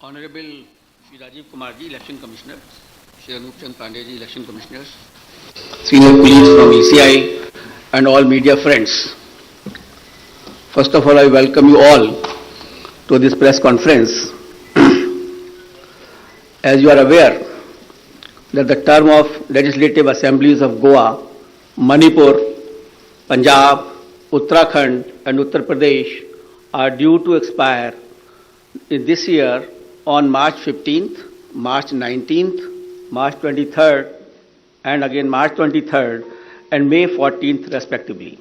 Honorable Shri Rajiv Kumar ji, Election Commissioner, Shri Anup Chand Pandey ji, Election Commissioner, senior colleagues from ECI and all media friends. First of all, I welcome you all to this press conference. As you are aware that the term of legislative assemblies of Goa, Manipur, Punjab, Uttarakhand and Uttar Pradesh are due to expire in this year on March 15th, March 19th, March 23rd and again March 23rd and May 14th respectively.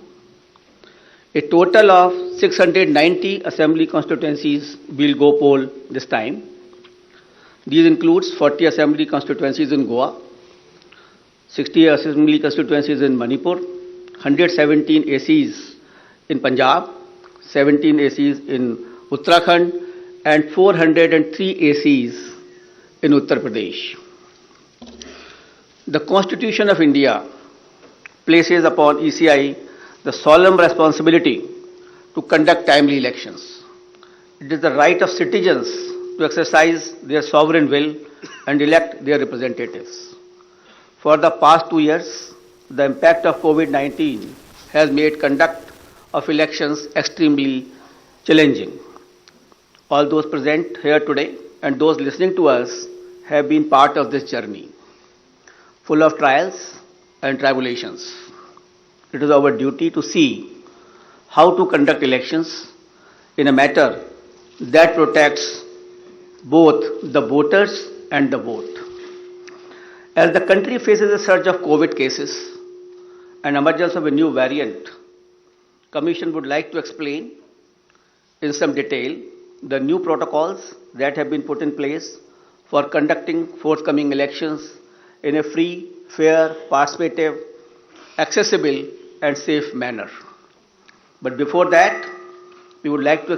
A total of 690 assembly constituencies will go poll this time. These includes 40 assembly constituencies in Goa, 60 assembly constituencies in Manipur, 117 ACs in Punjab, 17 ACs in Uttarakhand and 403 ACs in Uttar Pradesh. The Constitution of India places upon ECI the solemn responsibility to conduct timely elections. It is the right of citizens to exercise their sovereign will and elect their representatives. For the past 2 years, the impact of COVID-19 has made conduct of elections extremely challenging. All those present here today and those listening to us have been part of this journey, full of trials and tribulations. It is our duty to see how to conduct elections in a manner that protects both the voters and the vote. As the country faces a surge of COVID cases and emergence of a new variant, Commission would like to explain in some detail the new protocols that have been put in place for conducting forthcoming elections in a free, fair, participative, accessible and safe manner. But before that, we would like to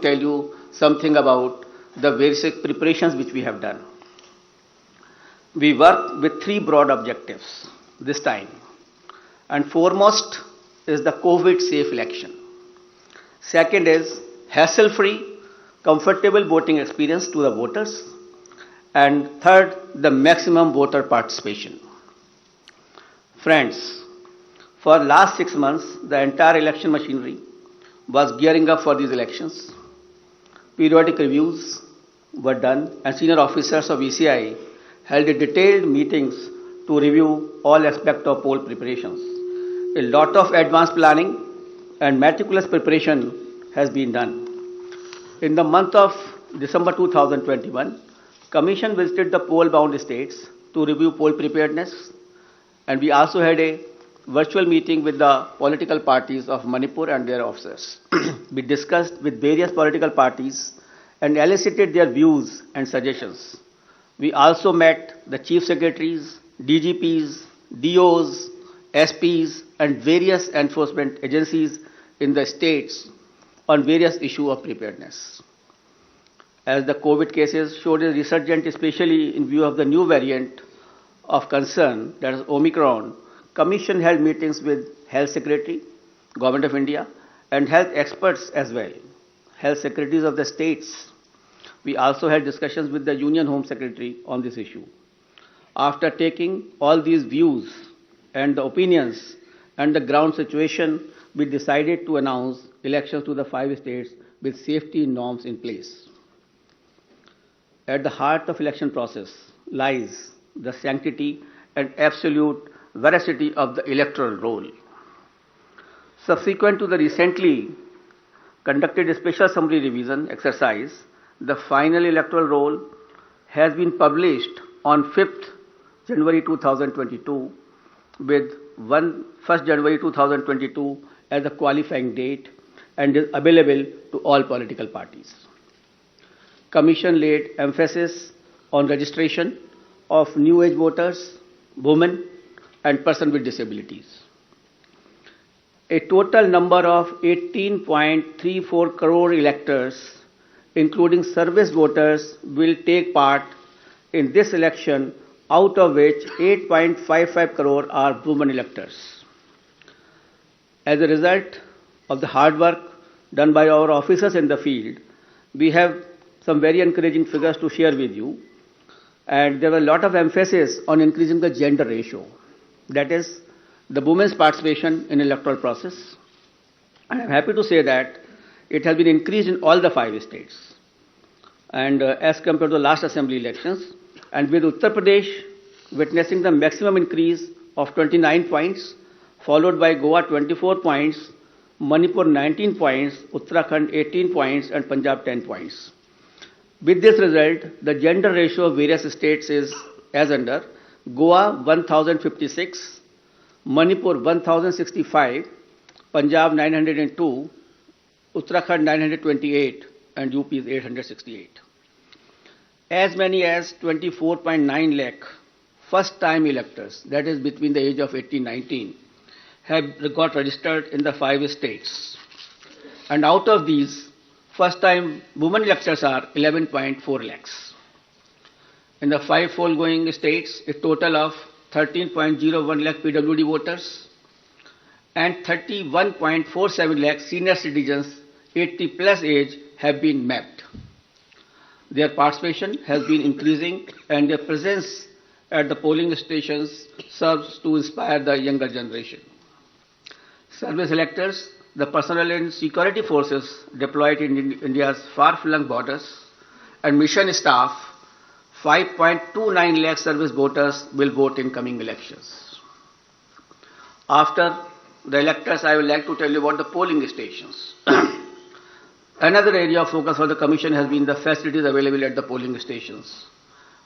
tell you something about the basic preparations which we have done. We work with 3 broad objectives this time, and foremost is the COVID-safe election. Second is hassle-free, comfortable voting experience to the voters. And third, the maximum voter participation. Friends, for last 6 months, the entire election machinery was gearing up for these elections. Periodic reviews were done and senior officers of ECI held a detailed meetings to review all aspects of poll preparations. A lot of advanced planning and meticulous preparation has been done. In the month of December 2021, Commission visited the poll-bound states to review poll preparedness, and we also had a virtual meeting with the political parties of Manipur and their officers. We discussed with various political parties and elicited their views and suggestions. We also met the chief secretaries, DGPs, DOs, SPs and various enforcement agencies in the states on various issues of preparedness. As the COVID cases showed a resurgence, especially in view of the new variant of concern, that is Omicron, Commission held meetings with Health Secretary, Government of India, and health experts as well, health secretaries of the states. We also had discussions with the Union Home Secretary on this issue. After taking all these views and the opinions and the ground situation, we decided to announce elections to the 5 states with safety norms in place. At the heart of election process lies the sanctity and absolute veracity of the electoral roll. Subsequent to the recently conducted special summary revision exercise, the final electoral roll has been published on 5th January 2022 with 1st January 2022 as the qualifying date and is available to all political parties. Commission laid emphasis on registration of new age voters, women and persons with disabilities. A total number of 18.34 crore electors, including service voters, will take part in this election, out of which 8.55 crore are women electors. As a result of the hard work done by our officers in the field, we have some very encouraging figures to share with you. And there was a lot of emphasis on increasing the gender ratio. That is, the women's participation in electoral process. And I'm happy to say that it has been increased in all the 5 states. And as compared to the last assembly elections, and with Uttar Pradesh witnessing the maximum increase of 29 points, followed by Goa 24 points, Manipur 19 points, Uttarakhand 18 points, and Punjab 10 points. With this result, the gender ratio of various states is as under: Goa 1056, Manipur 1065, Punjab 902, Uttarakhand 928, and UP is 868. As many as 24.9 lakh first-time electors, that is between the age of 18 and 19, have got registered in the 5 states. And out of these, first-time women electors are 11.4 lakhs. In the 5 foregoing states, a total of 13.01 lakh PWD voters and 31.47 lakh senior citizens 80 plus age have been mapped. Their participation has been increasing and their presence at the polling stations serves to inspire the younger generation. Service electors, the personnel and security forces deployed in India's far-flung borders, and mission staff, 5.29 lakh service voters will vote in coming elections. After the electors, I would like to tell you about the polling stations. Another area of focus for the Commission has been the facilities available at the polling stations.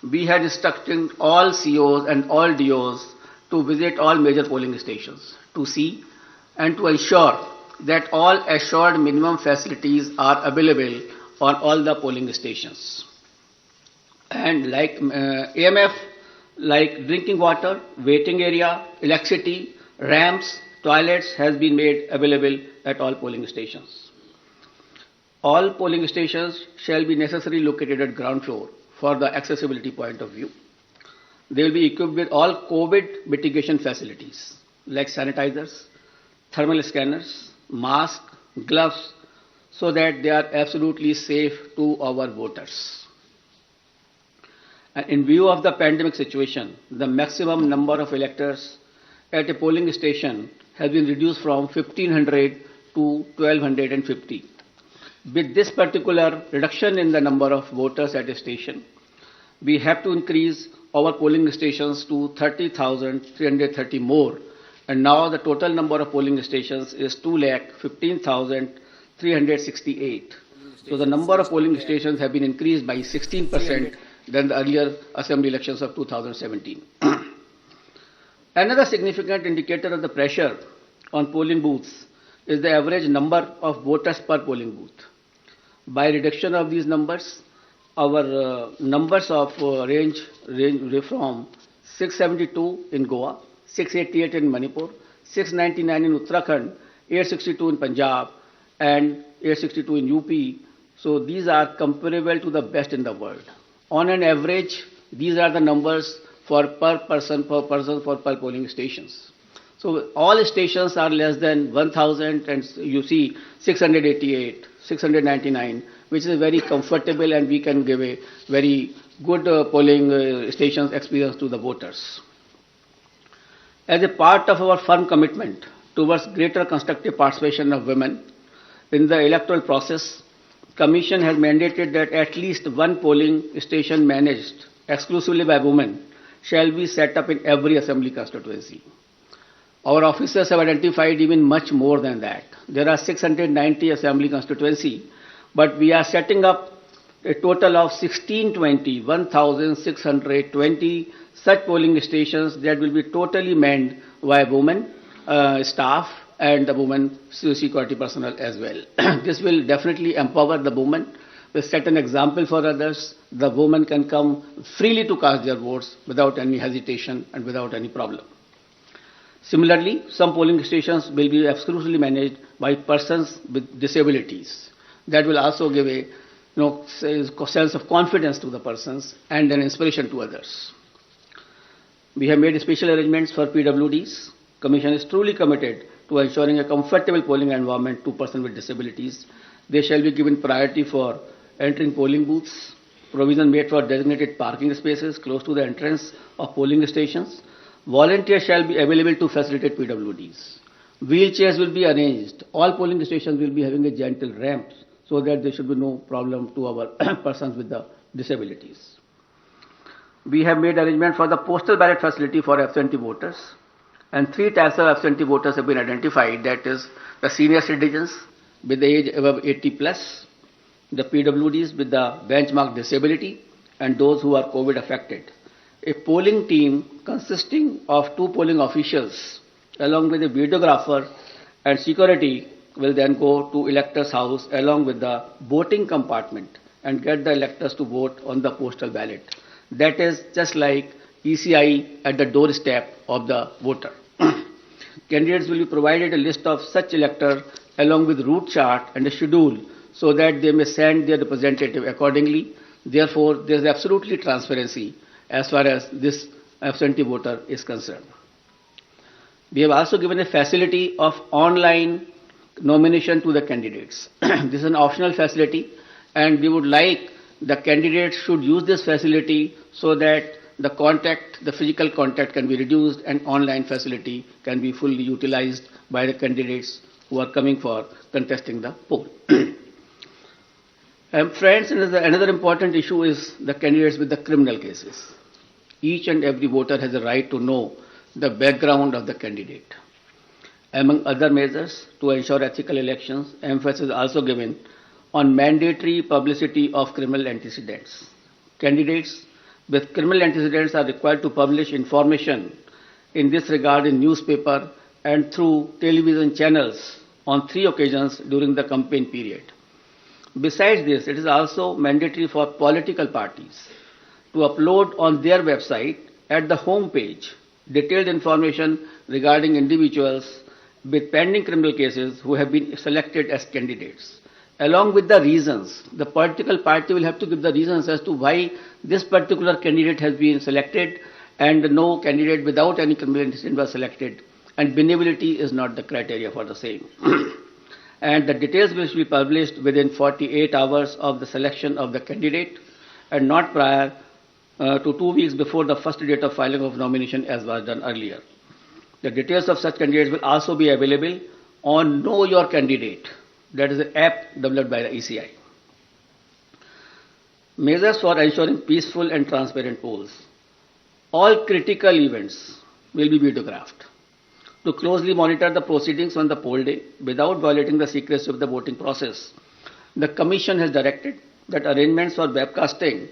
We had instructed all COs and all DOs to visit all major polling stations to see and to ensure that all assured minimum facilities are available on all the polling stations. And like AMF, like drinking water, waiting area, electricity, ramps, toilets has been made available at all polling stations. All polling stations shall be necessarily located at ground floor for the accessibility point of view. They will be equipped with all COVID mitigation facilities like sanitizers, thermal scanners, masks, gloves, so that they are absolutely safe to our voters. And in view of the pandemic situation, the maximum number of electors at a polling station has been reduced from 1,500 to 1,250. With this particular reduction in the number of voters at a station, we have to increase our polling stations to 30,330 more. And now the total number of polling stations is 2,15,368. So the number of polling stations have been increased by 16% than the earlier assembly elections of 2017. Another significant indicator of the pressure on polling booths is the average number of voters per polling booth. By reduction of these numbers, our numbers of range from 672 in Goa, 688 in Manipur, 699 in Uttarakhand, 862 in Punjab, and 862 in UP. So these are comparable to the best in the world. On an average, these are the numbers for per person for polling stations. So all stations are less than 1,000, and you see 688, 699, which is very comfortable, and we can give a very good polling stations experience to the voters. As a part of our firm commitment towards greater constructive participation of women in the electoral process, Commission has mandated that at least one polling station managed exclusively by women shall be set up in every assembly constituency. Our officers have identified even much more than that. There are 690 assembly constituency, but we are setting up a total of 1,620 such polling stations that will be totally manned by women staff and the women security personnel as well. This will definitely empower the women, will set an example for others. The women can come freely to cast their votes without any hesitation and without any problem. Similarly, some polling stations will be exclusively managed by persons with disabilities. That will also give a sense of confidence to the persons and an inspiration to others. We have made special arrangements for PWDs. Commission is truly committed to ensuring a comfortable polling environment to persons with disabilities. They shall be given priority for entering polling booths, provision made for designated parking spaces close to the entrance of polling stations. Volunteers shall be available to facilitate PWDs. Wheelchairs will be arranged. All polling stations will be having a gentle ramp so that there should be no problem to our persons with the disabilities. We have made arrangement for the postal ballot facility for absentee voters. And 3 types of absentee voters have been identified, that is the senior citizens with the age above 80 plus, the PWDs with the benchmark disability, and those who are COVID affected. A polling team consisting of 2 polling officials along with a videographer and security will then go to electors' house along with the voting compartment and get the electors to vote on the postal ballot. That is just like ECI at the doorstep of the voter. Candidates will be provided a list of such electors along with route chart and a schedule so that they may send their representative accordingly. Therefore, there is absolutely transparency as far as this absentee voter is concerned. We have also given a facility of online nomination to the candidates. This is an optional facility, and we would like the candidates should use this facility so that the physical contact can be reduced and online facility can be fully utilized by the candidates who are coming for contesting the poll. Friends, another important issue is the candidates with the criminal cases. Each and every voter has a right to know the background of the candidate. Among other measures to ensure ethical elections, emphasis is also given on mandatory publicity of criminal antecedents. Candidates with criminal antecedents are required to publish information in this regard in newspaper and through television channels on 3 occasions during the campaign period. Besides this, it is also mandatory for political parties to upload on their website at the home page detailed information regarding individuals with pending criminal cases who have been selected as candidates. Along with the reasons, the political party will have to give the reasons as to why this particular candidate has been selected and no candidate without any criminal antecedent was selected, and benevolity is not the criteria for the same. And the details will be published within 48 hours of the selection of the candidate and not prior to 2 weeks before the first date of filing of nomination as was done earlier. The details of such candidates will also be available on Know Your Candidate. That is an app developed by the ECI. Measures for ensuring peaceful and transparent polls. All critical events will be videographed to closely monitor the proceedings on the poll day without violating the secrecy of the voting process. The Commission has directed that arrangements for webcasting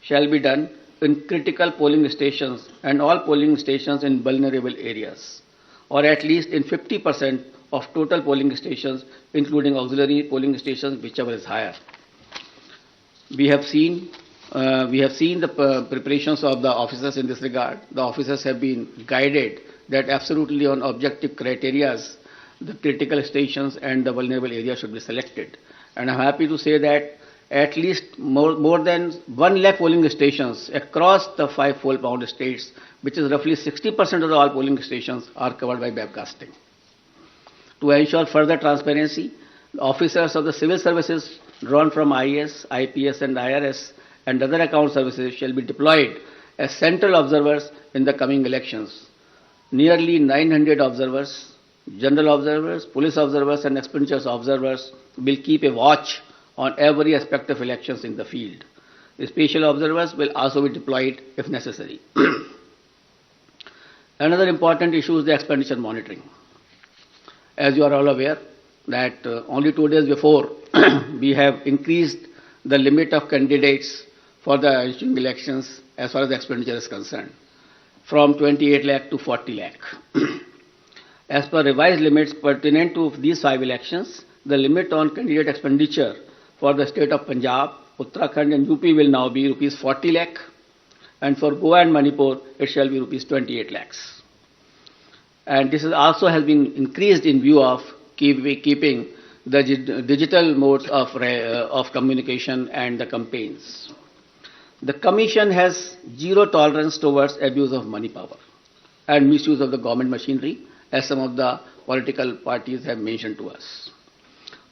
shall be done in critical polling stations and all polling stations in vulnerable areas, or at least in 50% of total polling stations, including auxiliary polling stations, whichever is higher. We have seen the preparations of the officers in this regard. The officers have been guided that absolutely on objective criteria, the critical stations and the vulnerable areas should be selected. And I'm happy to say that at least more than 1 lakh polling stations across the 5 poll-bound states, which is roughly 60% of all polling stations, are covered by webcasting. To ensure further transparency, the officers of the civil services drawn from IAS, IPS and IRS and other account services shall be deployed as central observers in the coming elections. Nearly 900 observers, general observers, police observers and expenditures observers will keep a watch on every aspect of elections in the field. The special observers will also be deployed if necessary. Another important issue is the expenditure monitoring. As you are all aware that only 2 days before we have increased the limit of candidates for the ensuing elections as far as the expenditure is concerned from 28 lakh to 40 lakh. As per revised limits pertinent to these 5 elections, the limit on candidate expenditure for the state of Punjab, Uttarakhand and UP will now be rupees 40 lakh, and for Goa and Manipur it shall be rupees 28 lakhs. And this is also has been increased in view of keeping the digital modes of communication and the campaigns. The Commission has zero tolerance towards abuse of money power and misuse of the government machinery, as some of the political parties have mentioned to us.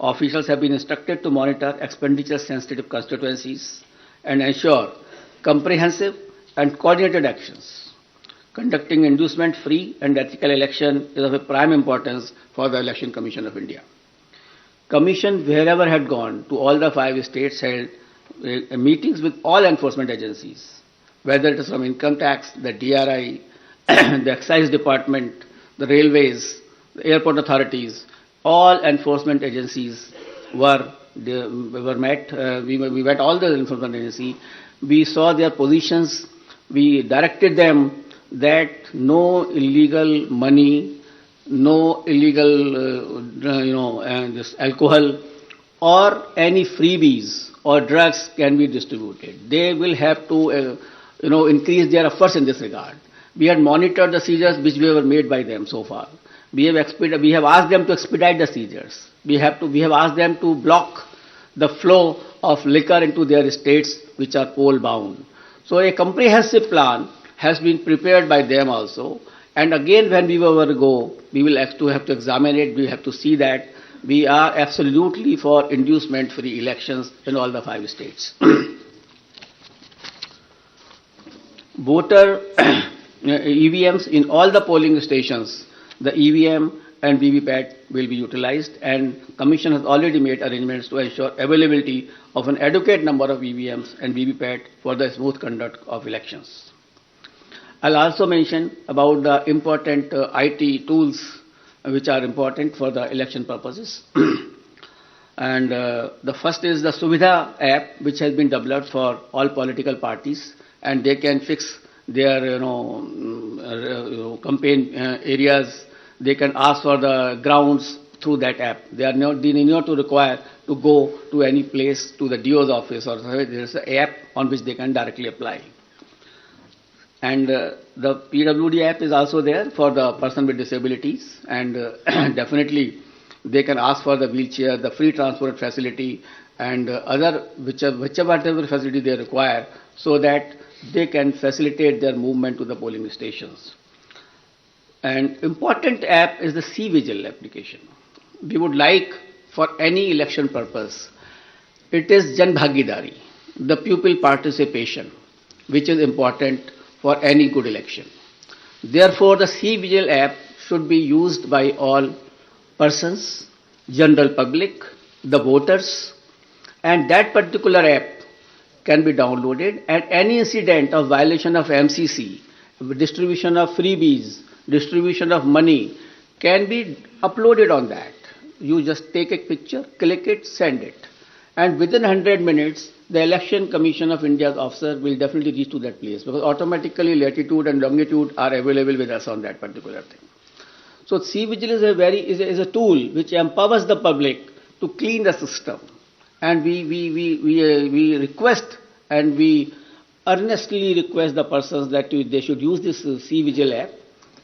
Officials have been instructed to monitor expenditure-sensitive constituencies and ensure comprehensive and coordinated actions. Conducting inducement-free and ethical election is of a prime importance for the Election Commission of India. Commission, wherever had gone to all the 5 states, held meetings with all enforcement agencies, whether it is from income tax, the DRI, the excise department, the railways, the airport authorities, all enforcement agencies were met. We met all the enforcement agencies. We saw their positions. We directed them that no illegal money, no illegal, this alcohol or any freebies or drugs can be distributed. They will have to, increase their efforts in this regard. We had monitored the seizures which were made by them so far. We have asked them to expedite the seizures. We have asked them to block the flow of liquor into their estates which are poll bound. So a comprehensive plan has been prepared by them also. And again, when we will go, we will have to examine it. We have to see that we are absolutely for inducement-free elections in all the 5 states. Voter EVMs in all the polling stations, the EVM and VVPAT will be utilized, and Commission has already made arrangements to ensure availability of an adequate number of EVMs and VVPAT for the smooth conduct of elections. I'll also mention about the important IT tools which are important for the election purposes. And the first is the Suvidha app, which has been developed for all political parties, and they can fix their campaign areas. They can ask for the grounds through that app. They need not to require to go to any place, to the DO's office, or there is an app on which they can directly apply. And the PWD app is also there for the person with disabilities, and definitely they can ask for the wheelchair, the free transport facility, and whichever facility they require, so that they can facilitate their movement to the polling stations. An important app is the C-Vigil application. We would like, for any election purpose, it is Jan Bhagidari, the pupil participation, which is important for any good election. Therefore, the C-Vigil app should be used by all persons, general public, the voters, and that particular app can be downloaded, and any incident of violation of MCC, distribution of freebies, distribution of money can be uploaded on that. You just take a picture, click it, send it. And within 100 minutes, the Election Commission of India's officer will definitely reach to that place, because automatically latitude and longitude are available with us on that particular thing. So C-Vigil is a tool which empowers the public to clean the system. And we request and we earnestly request the persons that they should use this C-Vigil app.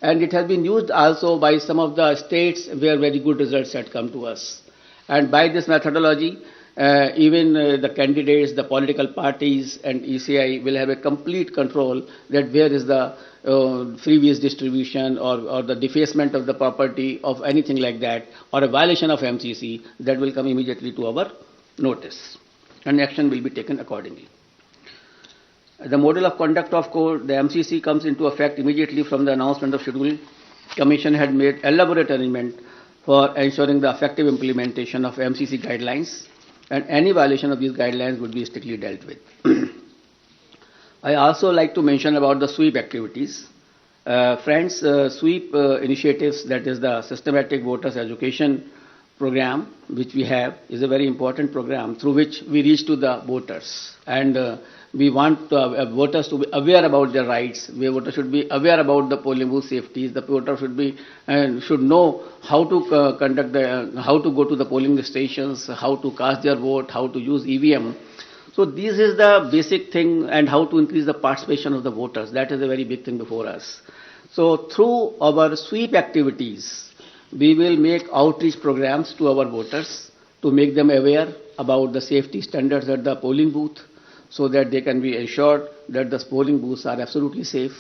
And it has been used also by some of the states where very good results had come to us. And by this methodology, even the candidates, the political parties and ECI will have a complete control that where is the freebies distribution or the defacement of the property of anything like that, or a violation of MCC, that will come immediately to our notice, and action will be taken accordingly. The model of conduct of court, the MCC, comes into effect immediately from the announcement of schedule. Commission had made elaborate arrangement for ensuring the effective implementation of MCC guidelines, and any violation of these guidelines would be strictly dealt with. I also like to mention about the sweep activities. Friends, sweep initiatives, that is the systematic voters education program which we have, is a very important program through which we reach to the voters, and we want voters to be aware about their rights. Voters should be aware about the polling booth safeties. The voter should know how to how to go to the polling stations, how to cast their vote, how to use EVM. So this is the basic thing, and how to increase the participation of the voters. That is a very big thing before us. So through our sweep activities, we will make outreach programs to our voters to make them aware about the safety standards at the polling booth, so that they can be assured that the polling booths are absolutely safe.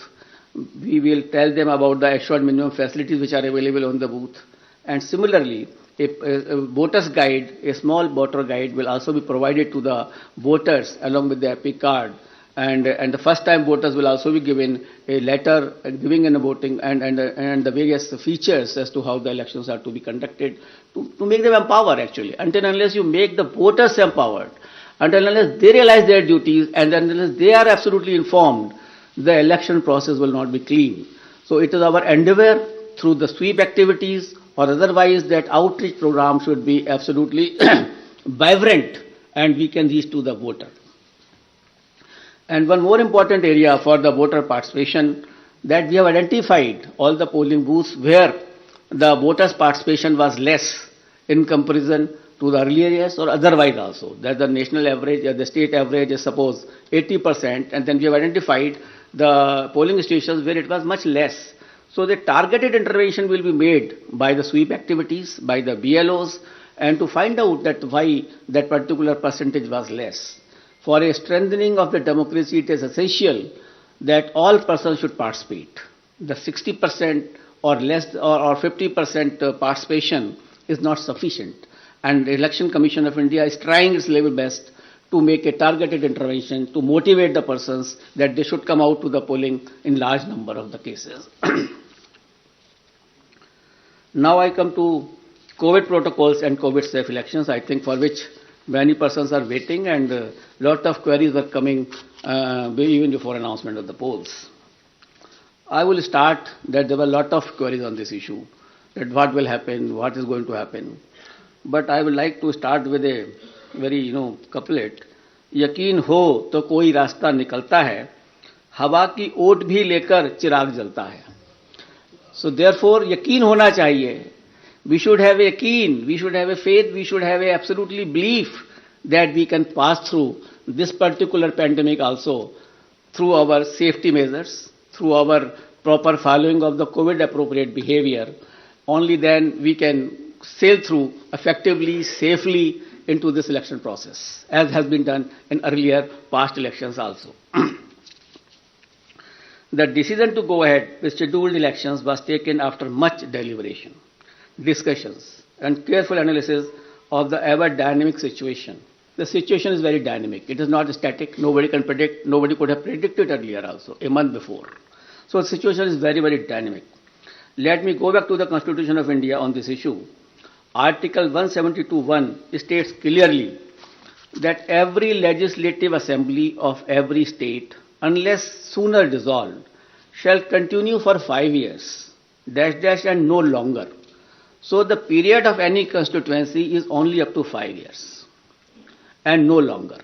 We will tell them about the assured minimum facilities which are available on the booth. And similarly, a voter's guide, a small voter guide will also be provided to the voters along with the Epic card. And the first time voters will also be given a letter giving in a voting and the various features as to how the elections are to be conducted to make them empowered actually. Until and unless you make the voters empowered, until and unless they realize their duties and unless they are absolutely informed, the election process will not be clean. So it is our endeavor through the sweep activities or otherwise that outreach program should be absolutely vibrant and we can reach to the voter. And one more important area for the voter participation that we have identified all the polling booths where the voters' participation was less in comparison to the earlier years or otherwise also. That the national average or the state average is suppose 80% and then we have identified the polling stations where it was much less. So the targeted intervention will be made by the sweep activities, by the BLOs and to find out that why that particular percentage was less. For a strengthening of the democracy, it is essential that all persons should participate. The 60% or less or 50% participation is not sufficient. And the Election Commission of India is trying its level best to make a targeted intervention to motivate the persons that they should come out to the polling in large number of the cases. Now I come to COVID protocols and COVID safe elections, I think for which many persons are waiting and a lot of queries are coming even before announcement of the polls. I will start that there were a lot of queries on this issue, that what will happen, what is going to happen. But I would like to start with a very, couplet. यकीन हो तो कोई रास्ता निकलता है, हवा की ओट भी लेकर चिराग जलता है. So therefore, यकीन होना चाहिए. We should have a yaqeen, we should have a faith, we should have a absolutely belief that we can pass through this particular pandemic also through our safety measures, through our proper following of the COVID appropriate behavior. Only then we can sail through effectively, safely into this election process, as has been done in earlier past elections also. The decision to go ahead with scheduled elections was taken after much deliberation, discussions and careful analysis of the ever dynamic situation. The situation is very dynamic. It is not static. Nobody can predict. Nobody could have predicted earlier also, a month before. So the situation is very, very dynamic. Let me go back to the Constitution of India on this issue. Article 172(1) states clearly that every legislative assembly of every state, unless sooner dissolved, shall continue for 5 years, and no longer. So the period of any constituency is only up to 5 years and no longer.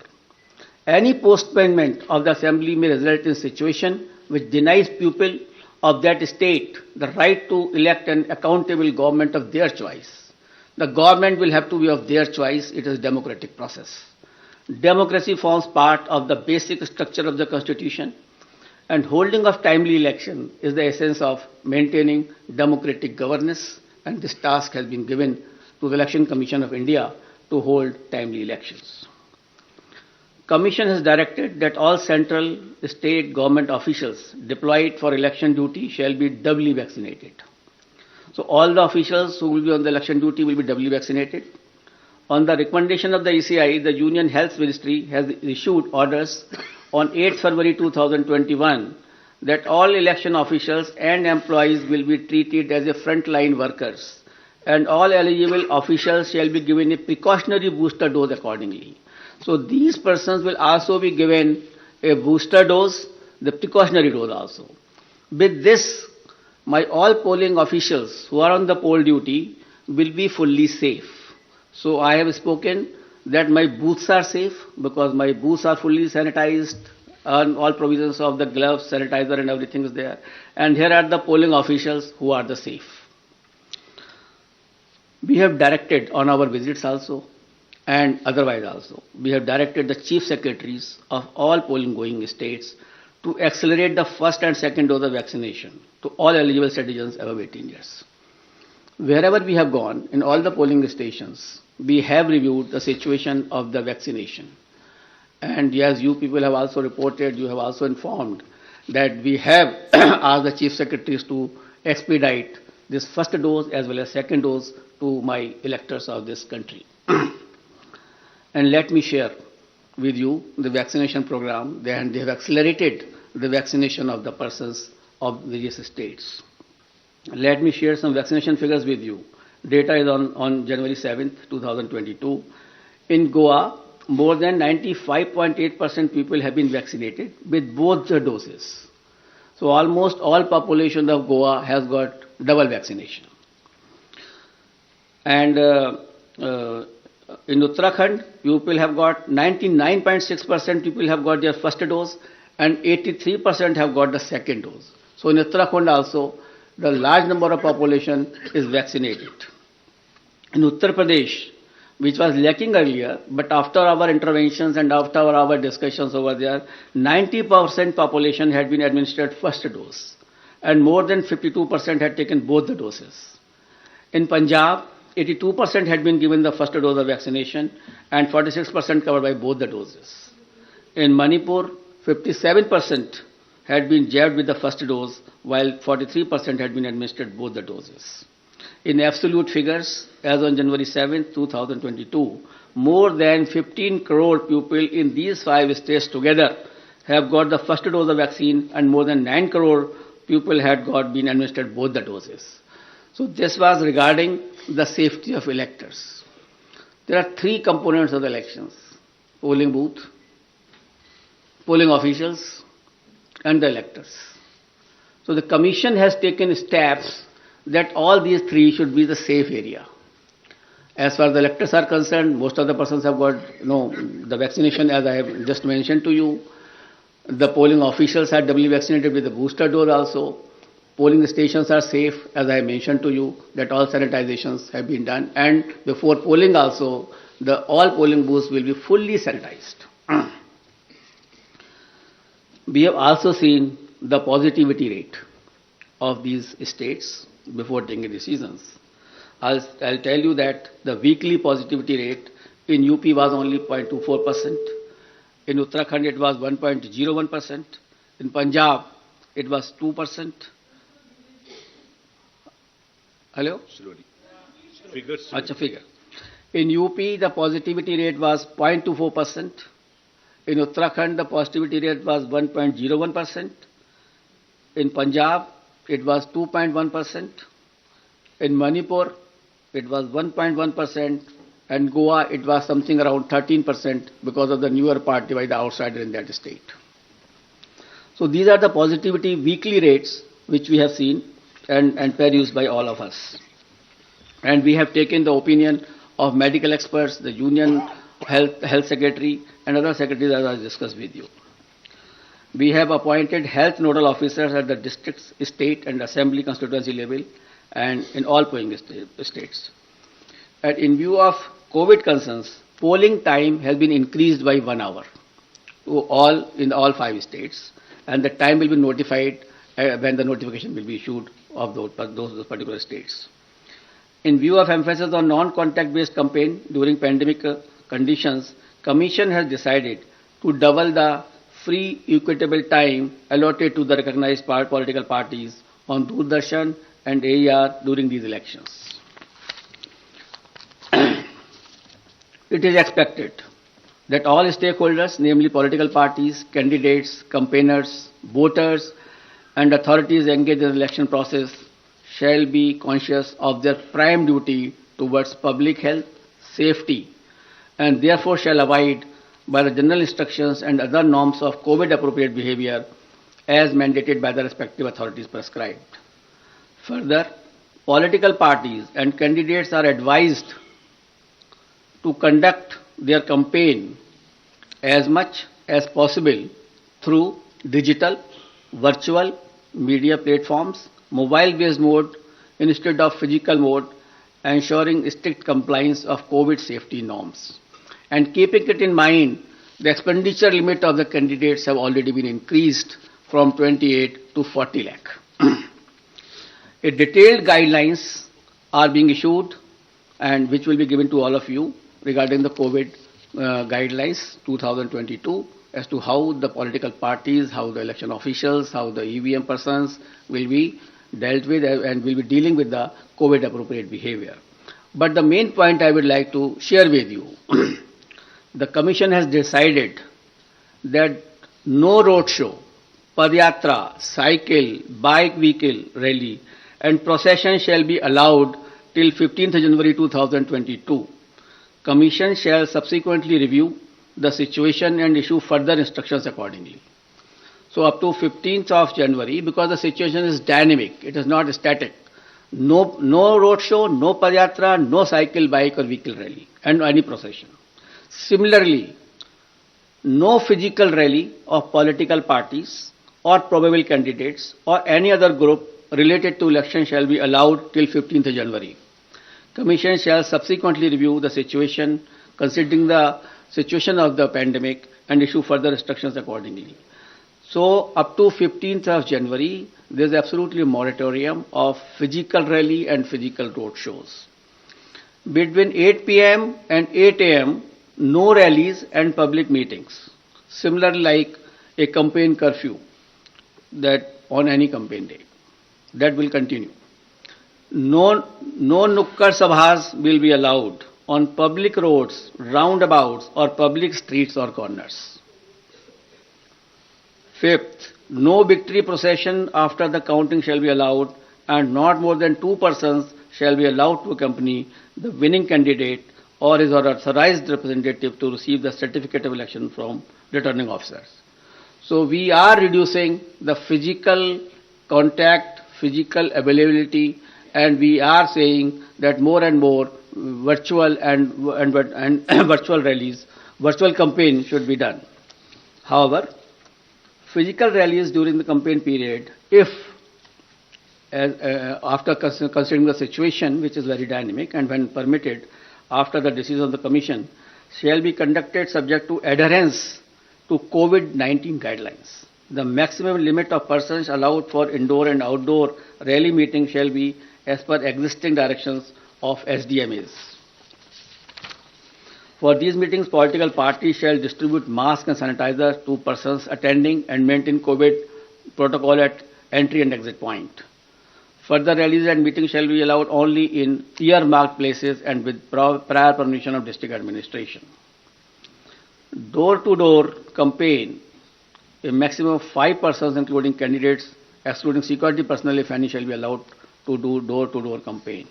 Any postponement of the assembly may result in a situation which denies people of that state the right to elect an accountable government of their choice. The government will have to be of their choice. It is a democratic process. Democracy forms part of the basic structure of the Constitution, and holding of timely election is the essence of maintaining democratic governance, and this task has been given to the Election Commission of India to hold timely elections. Commission has directed that all central state government officials deployed for election duty shall be doubly vaccinated. So all the officials who will be on the election duty will be doubly vaccinated. On the recommendation of the ECI, the Union Health Ministry has issued orders on 8 February 2021 that all election officials and employees will be treated as a frontline workers, and all eligible officials shall be given a precautionary booster dose accordingly. So these persons will also be given a booster dose, the precautionary dose also. With this, my all polling officials who are on the poll duty will be fully safe. So I have spoken that my booths are safe because my booths are fully sanitized and all provisions of the gloves, sanitizer and everything is there. And here are the polling officials who are the safe. We have directed on our visits also and otherwise also. We have directed the chief secretaries of all polling going states to accelerate the first and second dose of vaccination to all eligible citizens above 18 years. Wherever we have gone, in all the polling stations, we have reviewed the situation of the vaccination. And as you people have also reported, you have also informed that we have asked the chief secretaries to expedite this first dose as well as second dose to my electors of this country. And let me share with you the vaccination program, and they have accelerated the vaccination of the persons of various states. Let me share some vaccination figures with you. Data is on January 7th, 2022. In Goa, more than 95.8% people have been vaccinated with both the doses. So almost all population of Goa has got double vaccination. And in Uttarakhand, people have got 99.6% people have got their first dose and 83% have got the second dose. So in Uttarakhand also, the large number of population is vaccinated. In Uttar Pradesh, which was lacking earlier, but after our interventions and after our discussions over there, 90% population had been administered first dose and more than 52% had taken both the doses. In Punjab, 82% had been given the first dose of vaccination and 46% covered by both the doses. In Manipur, 57% had been jabbed with the first dose while 43% had been administered both the doses. In absolute figures, as on January 7, 2022, more than 15 crore people in these 5 states together have got the first dose of vaccine and more than 9 crore people had been administered both the doses. So this was regarding the safety of electors. There are 3 components of the elections: polling booth, polling officials, and the electors. So the Commission has taken steps that all these 3 should be the safe area. As far as the electors are concerned, most of the persons have got the vaccination, as I have just mentioned to you. The polling officials are doubly vaccinated with the booster dose also. Polling stations are safe, as I mentioned to you, that all sanitizations have been done. And before polling also, all polling booths will be fully sanitized. We have also seen the positivity rate of these states before taking decisions. I'll tell you that the weekly positivity rate in UP was only 0.24%. In Uttarakhand, it was 1.01%. In Punjab, it was 2%. Hello? Slowly. Figures. Acha, figure. In UP, the positivity rate was 0.24%. In Uttarakhand, the positivity rate was 1.01%. In Punjab, it was 2.1%. In Manipur, it was 1.1%. And Goa, it was something around 13% because of the newer party by the outsider in that state. So these are the positivity weekly rates which we have seen and produced by all of us. And we have taken the opinion of medical experts, the Union Health Secretary and other secretaries as I discussed with you. We have appointed health nodal officers at the district, state and assembly constituency level and in all polling states. And in view of COVID concerns, polling time has been increased by 1 hour in all 5 states, and the time will be notified when the notification will be issued of those particular states. In view of emphasis on non-contact based campaign during pandemic conditions, Commission has decided to double the free equitable time allotted to the recognized political parties on Doordarshan and AER during these elections. It is expected that all stakeholders, namely political parties, candidates, campaigners, voters, and authorities engaged in the election process shall be conscious of their prime duty towards public health, safety, and therefore shall abide by the general instructions and other norms of COVID-appropriate behavior as mandated by the respective authorities prescribed. Further, political parties and candidates are advised to conduct their campaign as much as possible through digital, virtual, media platforms, mobile-based mode instead of physical mode, ensuring strict compliance of COVID safety norms. And keeping it in mind, the expenditure limit of the candidates have already been increased from 28 to 40 lakh. A detailed guidelines are being issued and which will be given to all of you regarding the COVID guidelines 2022 as to how the political parties, how the election officials, how the EVM persons will be dealt with and will be dealing with the COVID appropriate behavior. But the main point I would like to share with you, the Commission has decided that no road show, padyatra, cycle, bike vehicle rally and procession shall be allowed till 15th January 2022. Commission shall subsequently review the situation and issue further instructions accordingly. So up to 15th of January, because the situation is dynamic, it is not static. No road show, no padyatra, no cycle, bike or vehicle rally and any procession. Similarly, no physical rally of political parties or probable candidates or any other group related to election shall be allowed till 15th January. Commission shall subsequently review the situation considering the situation of the pandemic and issue further instructions accordingly. So up to 15th of January, there is absolutely a moratorium of physical rally and physical road shows. Between 8 p.m. and 8 a.m., no rallies and public meetings. Similarly, like a campaign curfew that on any campaign day. That will continue. No nukkar sabhas will be allowed on public roads, roundabouts or public streets or corners. Fifth, no victory procession after the counting shall be allowed and not more than 2 persons shall be allowed to accompany the winning candidate or his or authorized representative to receive the certificate of election from returning officers. So we are reducing the physical contact, physical availability, and we are saying that more and more virtual and virtual rallies, virtual campaign should be done. However, physical rallies during the campaign period, if after considering the situation, which is very dynamic, and when permitted after the decision of the Commission, shall be conducted subject to adherence to COVID-19 guidelines. The maximum limit of persons allowed for indoor and outdoor rally meeting shall be as per existing directions of SDMAs. For these meetings, political parties shall distribute masks and sanitizer to persons attending and maintain COVID protocol at entry and exit point. Further rallies and meetings shall be allowed only in earmarked places and with prior permission of district administration. Door-to-door campaign, a maximum of 5 persons including candidates, excluding security personnel if any, shall be allowed to do door-to-door campaign.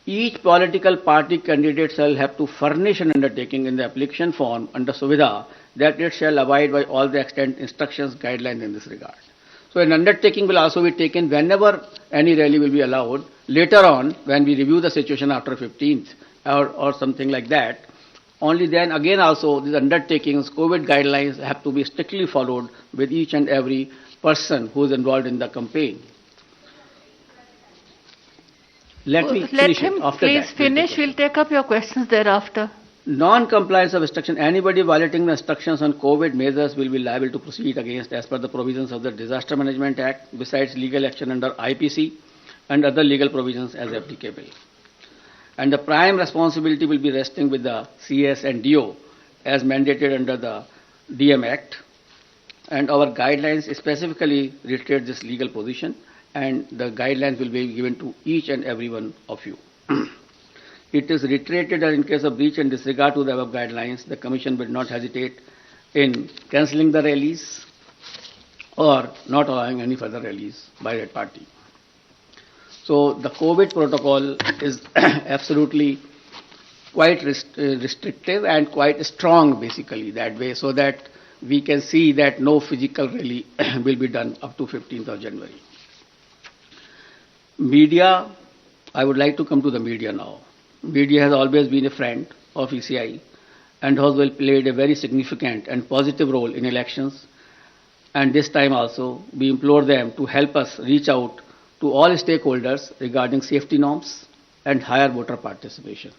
Each political party candidate shall have to furnish an undertaking in the application form under Suvidha that it shall abide by all the extant instructions, guidelines in this regard. So an undertaking will also be taken whenever any rally will be allowed. Later on, when we review the situation after 15th or something like that, only then again also these undertakings, COVID guidelines have to be strictly followed with each and every person who is involved in the campaign. Let me finish him it. After please that, finish. We'll take up your questions thereafter. Non-compliance of instruction. Anybody violating the instructions on COVID measures will be liable to proceed against as per the provisions of the Disaster Management Act, besides legal action under IPC and other legal provisions as applicable. And the prime responsibility will be resting with the CS and DO as mandated under the DM Act. And our guidelines specifically reiterate this legal position, and the guidelines will be given to each and every one of you. It is reiterated that in case of breach and disregard to the above guidelines, the Commission will not hesitate in cancelling the rallies or not allowing any further rallies by that party. So the COVID protocol is absolutely quite restrictive and quite strong basically that way, so that we can see that no physical rally will be done up to 15th of January. Media, I would like to come to the media now. Media has always been a friend of ECI and has played a very significant and positive role in elections. And this time also, we implore them to help us reach out to all stakeholders regarding safety norms and higher voter participation.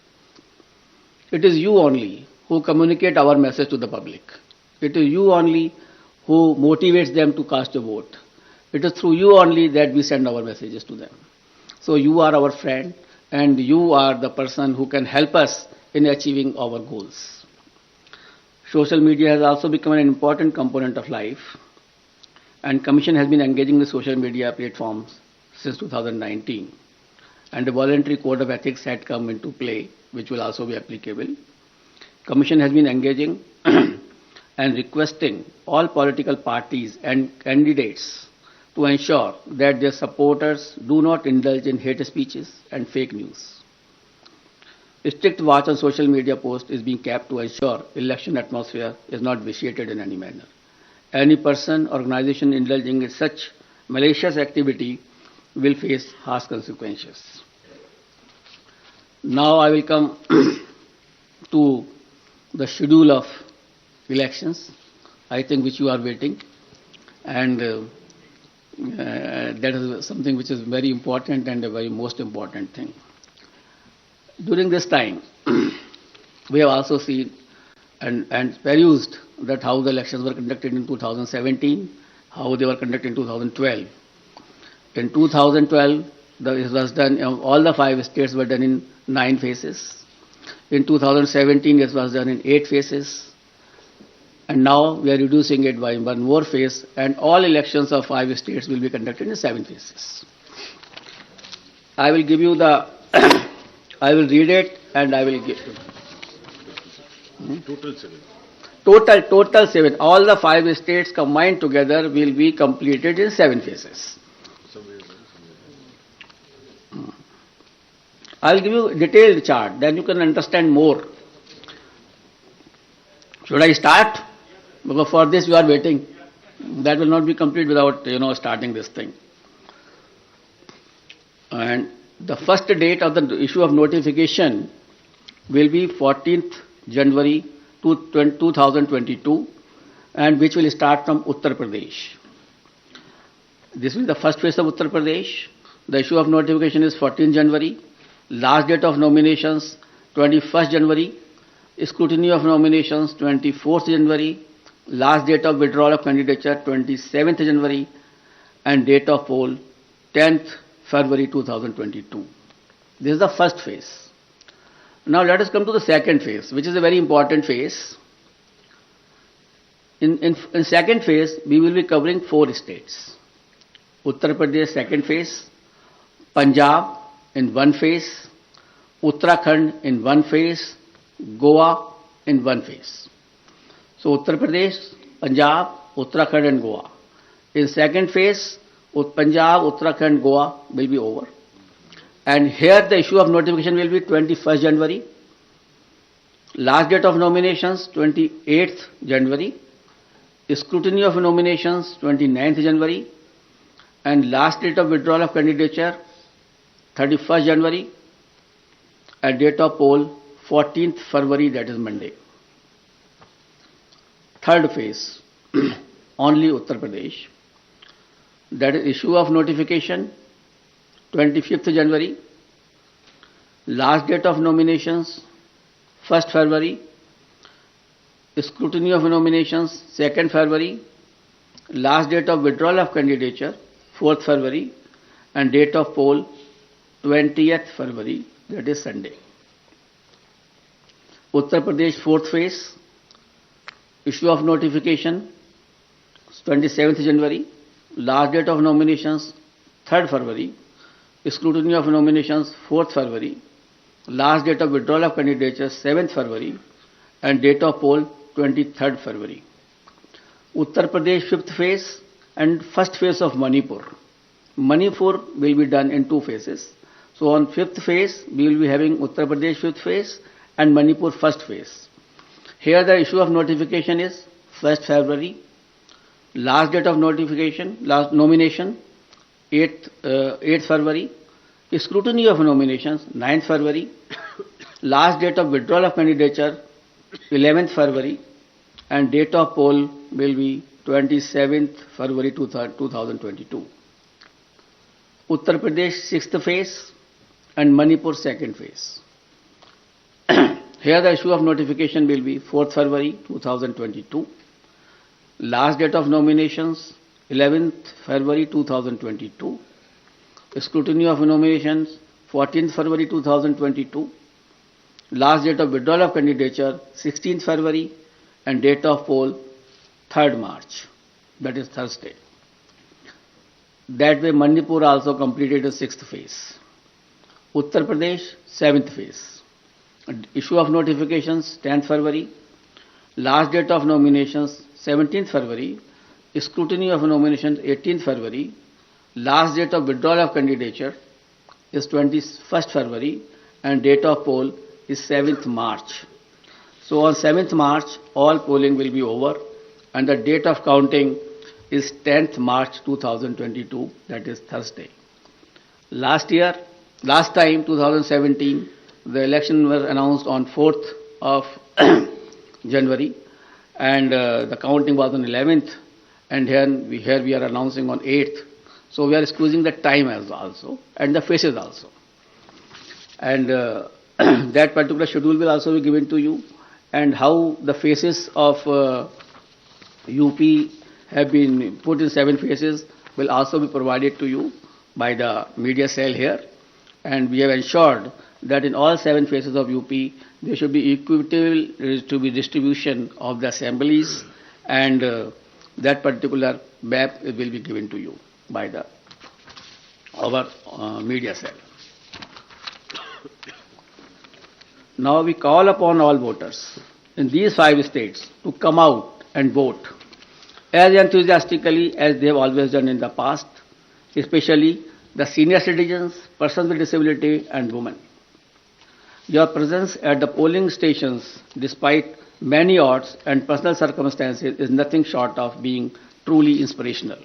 It is you only who communicate our message to the public. It is you only who motivates them to cast a vote. It is through you only that we send our messages to them. So you are our friend, and you are the person who can help us in achieving our goals. Social media has also become an important component of life, and Commission has been engaging with social media platforms since 2019. and a voluntary code of ethics had come into play, which will also be applicable. Commission has been engaging and requesting all political parties and candidates to ensure that their supporters do not indulge in hate speeches and fake news. A strict watch on social media posts is being kept to ensure election atmosphere is not vitiated in any manner. Any person or organization indulging in such malicious activity will face harsh consequences. Now I will come to the schedule of elections, I think, which you are waiting, and that is something which is very important and a very most important thing. During this time, we have also seen and perused that how the elections were conducted in 2017, how they were conducted in 2012. In 2012, it was done, all the 5 states were done in 9 phases. In 2017, it was done in 8 phases. And now we are reducing it by 1 more phase, and all elections of 5 states will be conducted in 7 phases. I will give you the, I will read it and I will give you. Total 7. Total 7. All the 5 states combined together will be completed in 7 phases. I will give you a detailed chart, then you can understand more. Should I start? Because for this you are waiting. That will not be complete without, starting this thing. And the first date of the issue of notification will be 14th January 2022, and which will start from Uttar Pradesh. This will be the first phase of Uttar Pradesh. The issue of notification is 14th January. Last date of nominations 21st January. Scrutiny of nominations 24th January. Last date of withdrawal of candidature 27th January. And date of poll 10th February 2022. This is the first phase. Now let us come to the second phase, which is a very important phase. In second phase, we will be covering 4 states. Uttar Pradesh second phase, Punjab in 1 phase, Uttarakhand in 1 phase, Goa in 1 phase. So Uttar Pradesh, Punjab, Uttarakhand and Goa. In second phase, Punjab, Uttarakhand, Goa will be over. And here the issue of notification will be 21st January. Last date of nominations 28th January. Scrutiny of nominations 29th January. And last date of withdrawal of candidature 31st January. And date of poll 14th February, that is Monday. Third phase, only Uttar Pradesh. That is issue of notification 25th January. Last date of nominations 1st February. Scrutiny of nominations 2nd February. Last date of withdrawal of candidature 4th February. And date of poll 20th February, that is Sunday. Uttar Pradesh 4th phase, issue of notification 27th January. Last date of nominations 3rd February. Scrutiny of nominations 4th February. Last date of withdrawal of candidature 7th February. And date of poll 23rd February. Uttar Pradesh 5th phase and first phase of Manipur. Manipur will be done in 2 phases. So on 5th phase, we will be having Uttar Pradesh 5th phase and Manipur 1st phase. Here the issue of notification is 1st February. Last date of notification, last nomination 8th February. Scrutiny of nominations 9th February. Last date of withdrawal of candidature 11th February. And date of poll will be 27th February 2022. Uttar Pradesh 6th phase and Manipur 2nd phase. Here the issue of notification will be 4th February 2022. Last date of nominations 11th February 2022. Scrutiny of nominations 14th February 2022. Last date of withdrawal of candidature 16th February and date of poll 3rd March, that is Thursday. That way Manipur also completed the 6th phase. Uttar Pradesh, 7th phase. Issue of notifications, 10th February. Last date of nominations, 17th February. Scrutiny of nominations, 18th February. Last date of withdrawal of candidature is 21st February. And date of poll is 7th March. So on 7th March, all polling will be over. And the date of counting is 10th March 2022, that is Thursday. Last time, 2017, the election was announced on 4th of January, and the counting was on 11th, and here we are announcing on 8th. So we are squeezing the time as also, and the faces also. And that particular schedule will also be given to you, and how the faces of UP have been put in 7 phases will also be provided to you by the media cell here. And we have ensured that in all 7 phases of UP, there should be equitable to be distribution of the assemblies, and that particular map will be given to you by our media cell. Now we call upon all voters in these 5 states to come out and vote as enthusiastically as they have always done in the past, especially the senior citizens, persons with disability, and women. Your presence at the polling stations, despite many odds and personal circumstances, is nothing short of being truly inspirational.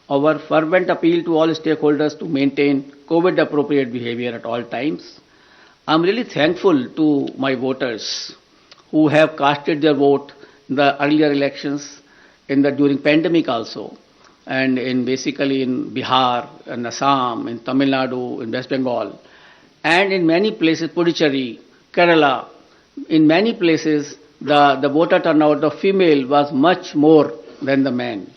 Our fervent appeal to all stakeholders to maintain COVID-appropriate behavior at all times. I'm really thankful to my voters who have casted their vote in the earlier elections, during pandemic also, and basically in Bihar, in Assam, in Tamil Nadu, in West Bengal, and in many places, Puducherry, Kerala, in many places, the voter turnout of female was much more than the men.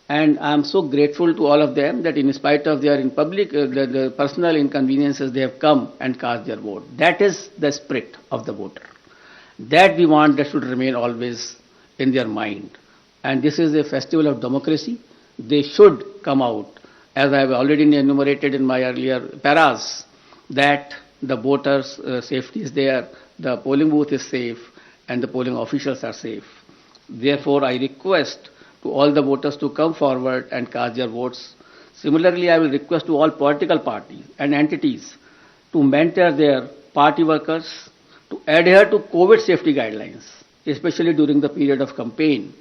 And I am so grateful to all of them that in spite of their the personal inconveniences, they have come and cast their vote. That is the spirit of the voter. That we want that should remain always in their mind. And this is a festival of democracy. They should come out, as I have already enumerated in my earlier paras, that the voters' safety is there, the polling booth is safe, and the polling officials are safe. Therefore, I request to all the voters to come forward and cast their votes. Similarly, I will request to all political parties and entities to mentor their party workers to adhere to COVID safety guidelines, especially during the period of campaign.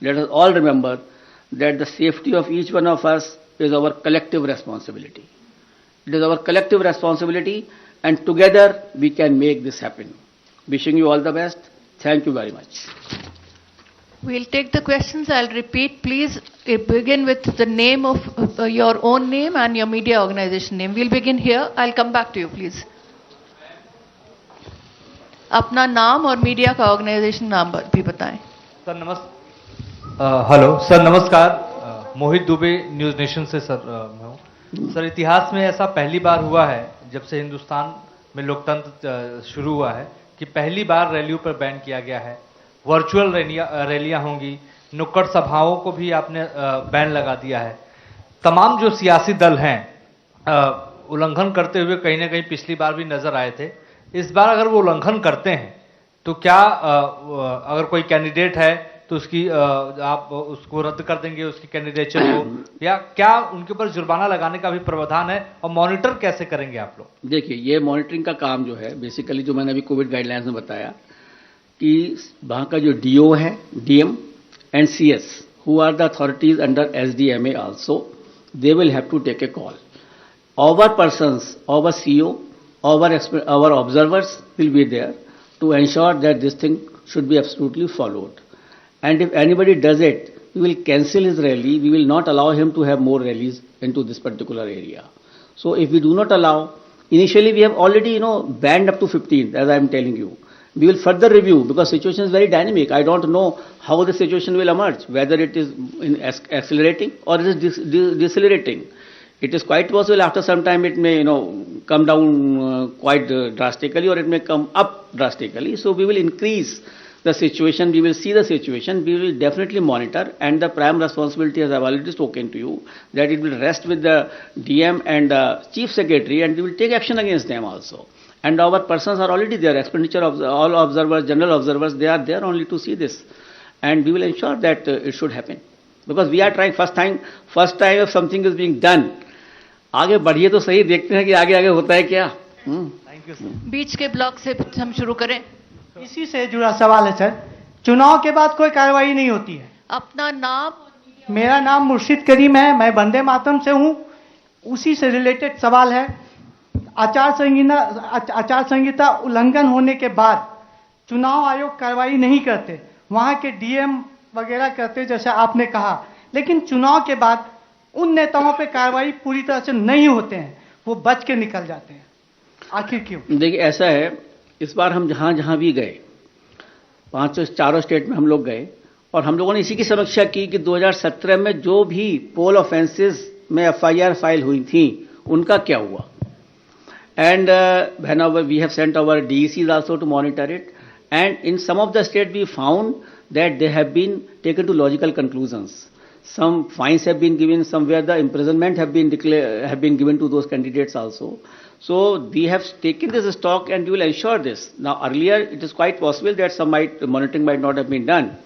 Let us all remember that the safety of each one of us is our collective responsibility. It is our collective responsibility, and together we can make this happen. Wishing you all the best. Thank you very much. We'll take the questions. I'll repeat. Please begin with the name of your own name and your media organization name. We'll begin here. I'll come back to you, please. अपना नाम और media का organisation नाम भी बताएं। Sir hello sir, नमस्कार। मोहित Dubey, news nation से sir मैं हूँ। सर, इतिहास में ऐसा पहली बार हुआ है जब से हिंदुस्तान में लोकतंत्र शुरू हुआ है कि पहली बार रैलियों पर बैन किया गया है। वर्चुअल रैलियां होंगी, नुक्कड़ सभाओं को भी आपने बैन लगा दिया है। तमाम जो सियासी दल हैं उल्लंघन करते हुए कहीं ना कहीं पिछली बार भी नजर आए थे। इस बार अगर वो उल्लंघन करते हैं तो क्या अगर कोई कैंडिडेट है तो उसकी आप उसको रद्द कर देंगे, उसकी कैंडिडेचर को, या क्या उनके ऊपर जुर्माना लगाने का भी प्रावधान है, और मॉनिटर कैसे करेंगे आप लोग? देखिए, ये मॉनिटरिंग का काम जो है बेसिकली, जो मैंने अभी कोविड गाइडलाइंस में बताया कि वहाँ का जो डीओ है, DM and CS, who are the authorities under SDMA also, they will have to take a call. Our persons, our CEO, our observers will be there to ensure that this thing should be absolutely followed. And if anybody does it, we will cancel his rally. We will not allow him to have more rallies into this particular area. So if we do not allow, initially we have already, banned up to 15th, as I am telling you. We will further review because situation is very dynamic. I don't know how the situation will emerge, whether it is accelerating or it is decelerating. It is quite possible after some time it may, come down quite drastically, or it may come up drastically. So we will increase the situation, we will see the situation, we will definitely monitor, and the prime responsibility, as I've already spoken to you, that it will rest with the DM and the Chief Secretary, and we will take action against them also. And our persons are already there, expenditure of all observers, general observers, they are there only to see this. And we will ensure that it should happen. Because we are trying first time if something is being done, आगे बढ़िए तो सही, देखते हैं कि आगे आगे होता है क्या. Thank you sir. बीच के ब्लॉक से हम शुरू करें. इसी से जुड़ा सवाल है सर. चुनाव के बाद कोई कार्रवाई नहीं होती है. अपना नाम. मेरा नाम मुर्शिद करीम है, मैं वंदे मातरम से हूं. उसी से रिलेटेड सवाल है. आचार संहिता उल्लंघन होने के बाद चुनाव आयोग कार्रवाई नहीं करते, वहां के डीएम वगैरह करते जैसा आपने कहा, लेकिन चुनाव के बाद उन नेताओं पे कार्रवाई पूरी तरह से नहीं होते हैं, वो बच के निकल जाते हैं. आखिर क्यों? देखिए ऐसा है, इस बार हम जहां जहां भी गए, 4 स्टेट में हम लोग गए, और हम लोगों ने इसी की समीक्षा की कि 2017 में जो भी पोल ऑफेंसेस में FIR फाइल हुई थी उनका क्या हुआ. And whenever we have sent our DECs also to monitor it, and in some of the states we found that they have been taken to logical conclusions. Some fines have been given, somewhere the imprisonment have been given to those candidates also. So we have taken this stock and we will ensure this. Now earlier it is quite possible that some monitoring might not have been done,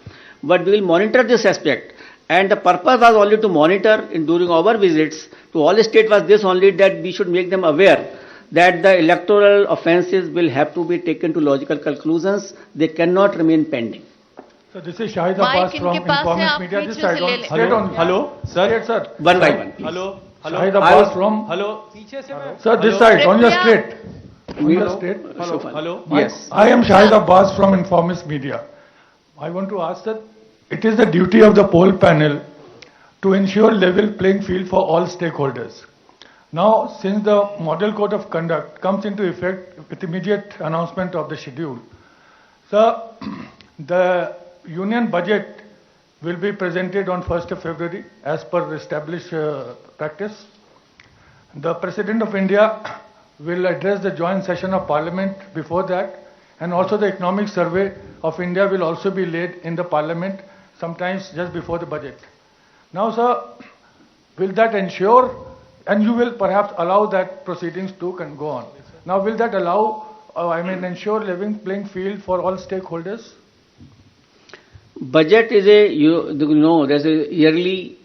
but we will monitor this aspect. And the purpose was only to monitor during our visits to all the states was this only, that we should make them aware that the electoral offences will have to be taken to logical conclusions. They cannot remain pending. So this is Shahid Abbas from Informist Media. This side on state on. Hello, sir. Straight, sir. One by one, please. Hello. Shahid Abbas from. Hello. Sir, this side on your straight. On your Hello. straight. Hello. Yes. I am Shahid Abbas from Informist Media. I want to ask that it is the duty of the poll panel to ensure level playing field for all stakeholders. Now, since the Model Code of Conduct comes into effect with immediate announcement of the schedule, sir, the union budget will be presented on 1st of February as per established practice. The President of India will address the joint session of Parliament before that, and also the economic survey of India will also be laid in the Parliament sometimes just before the budget. Now, sir, will that ensure, and you will perhaps allow that proceedings too can go on. Now, will that allow, ensure level playing field for all stakeholders? Budget is there's a yearly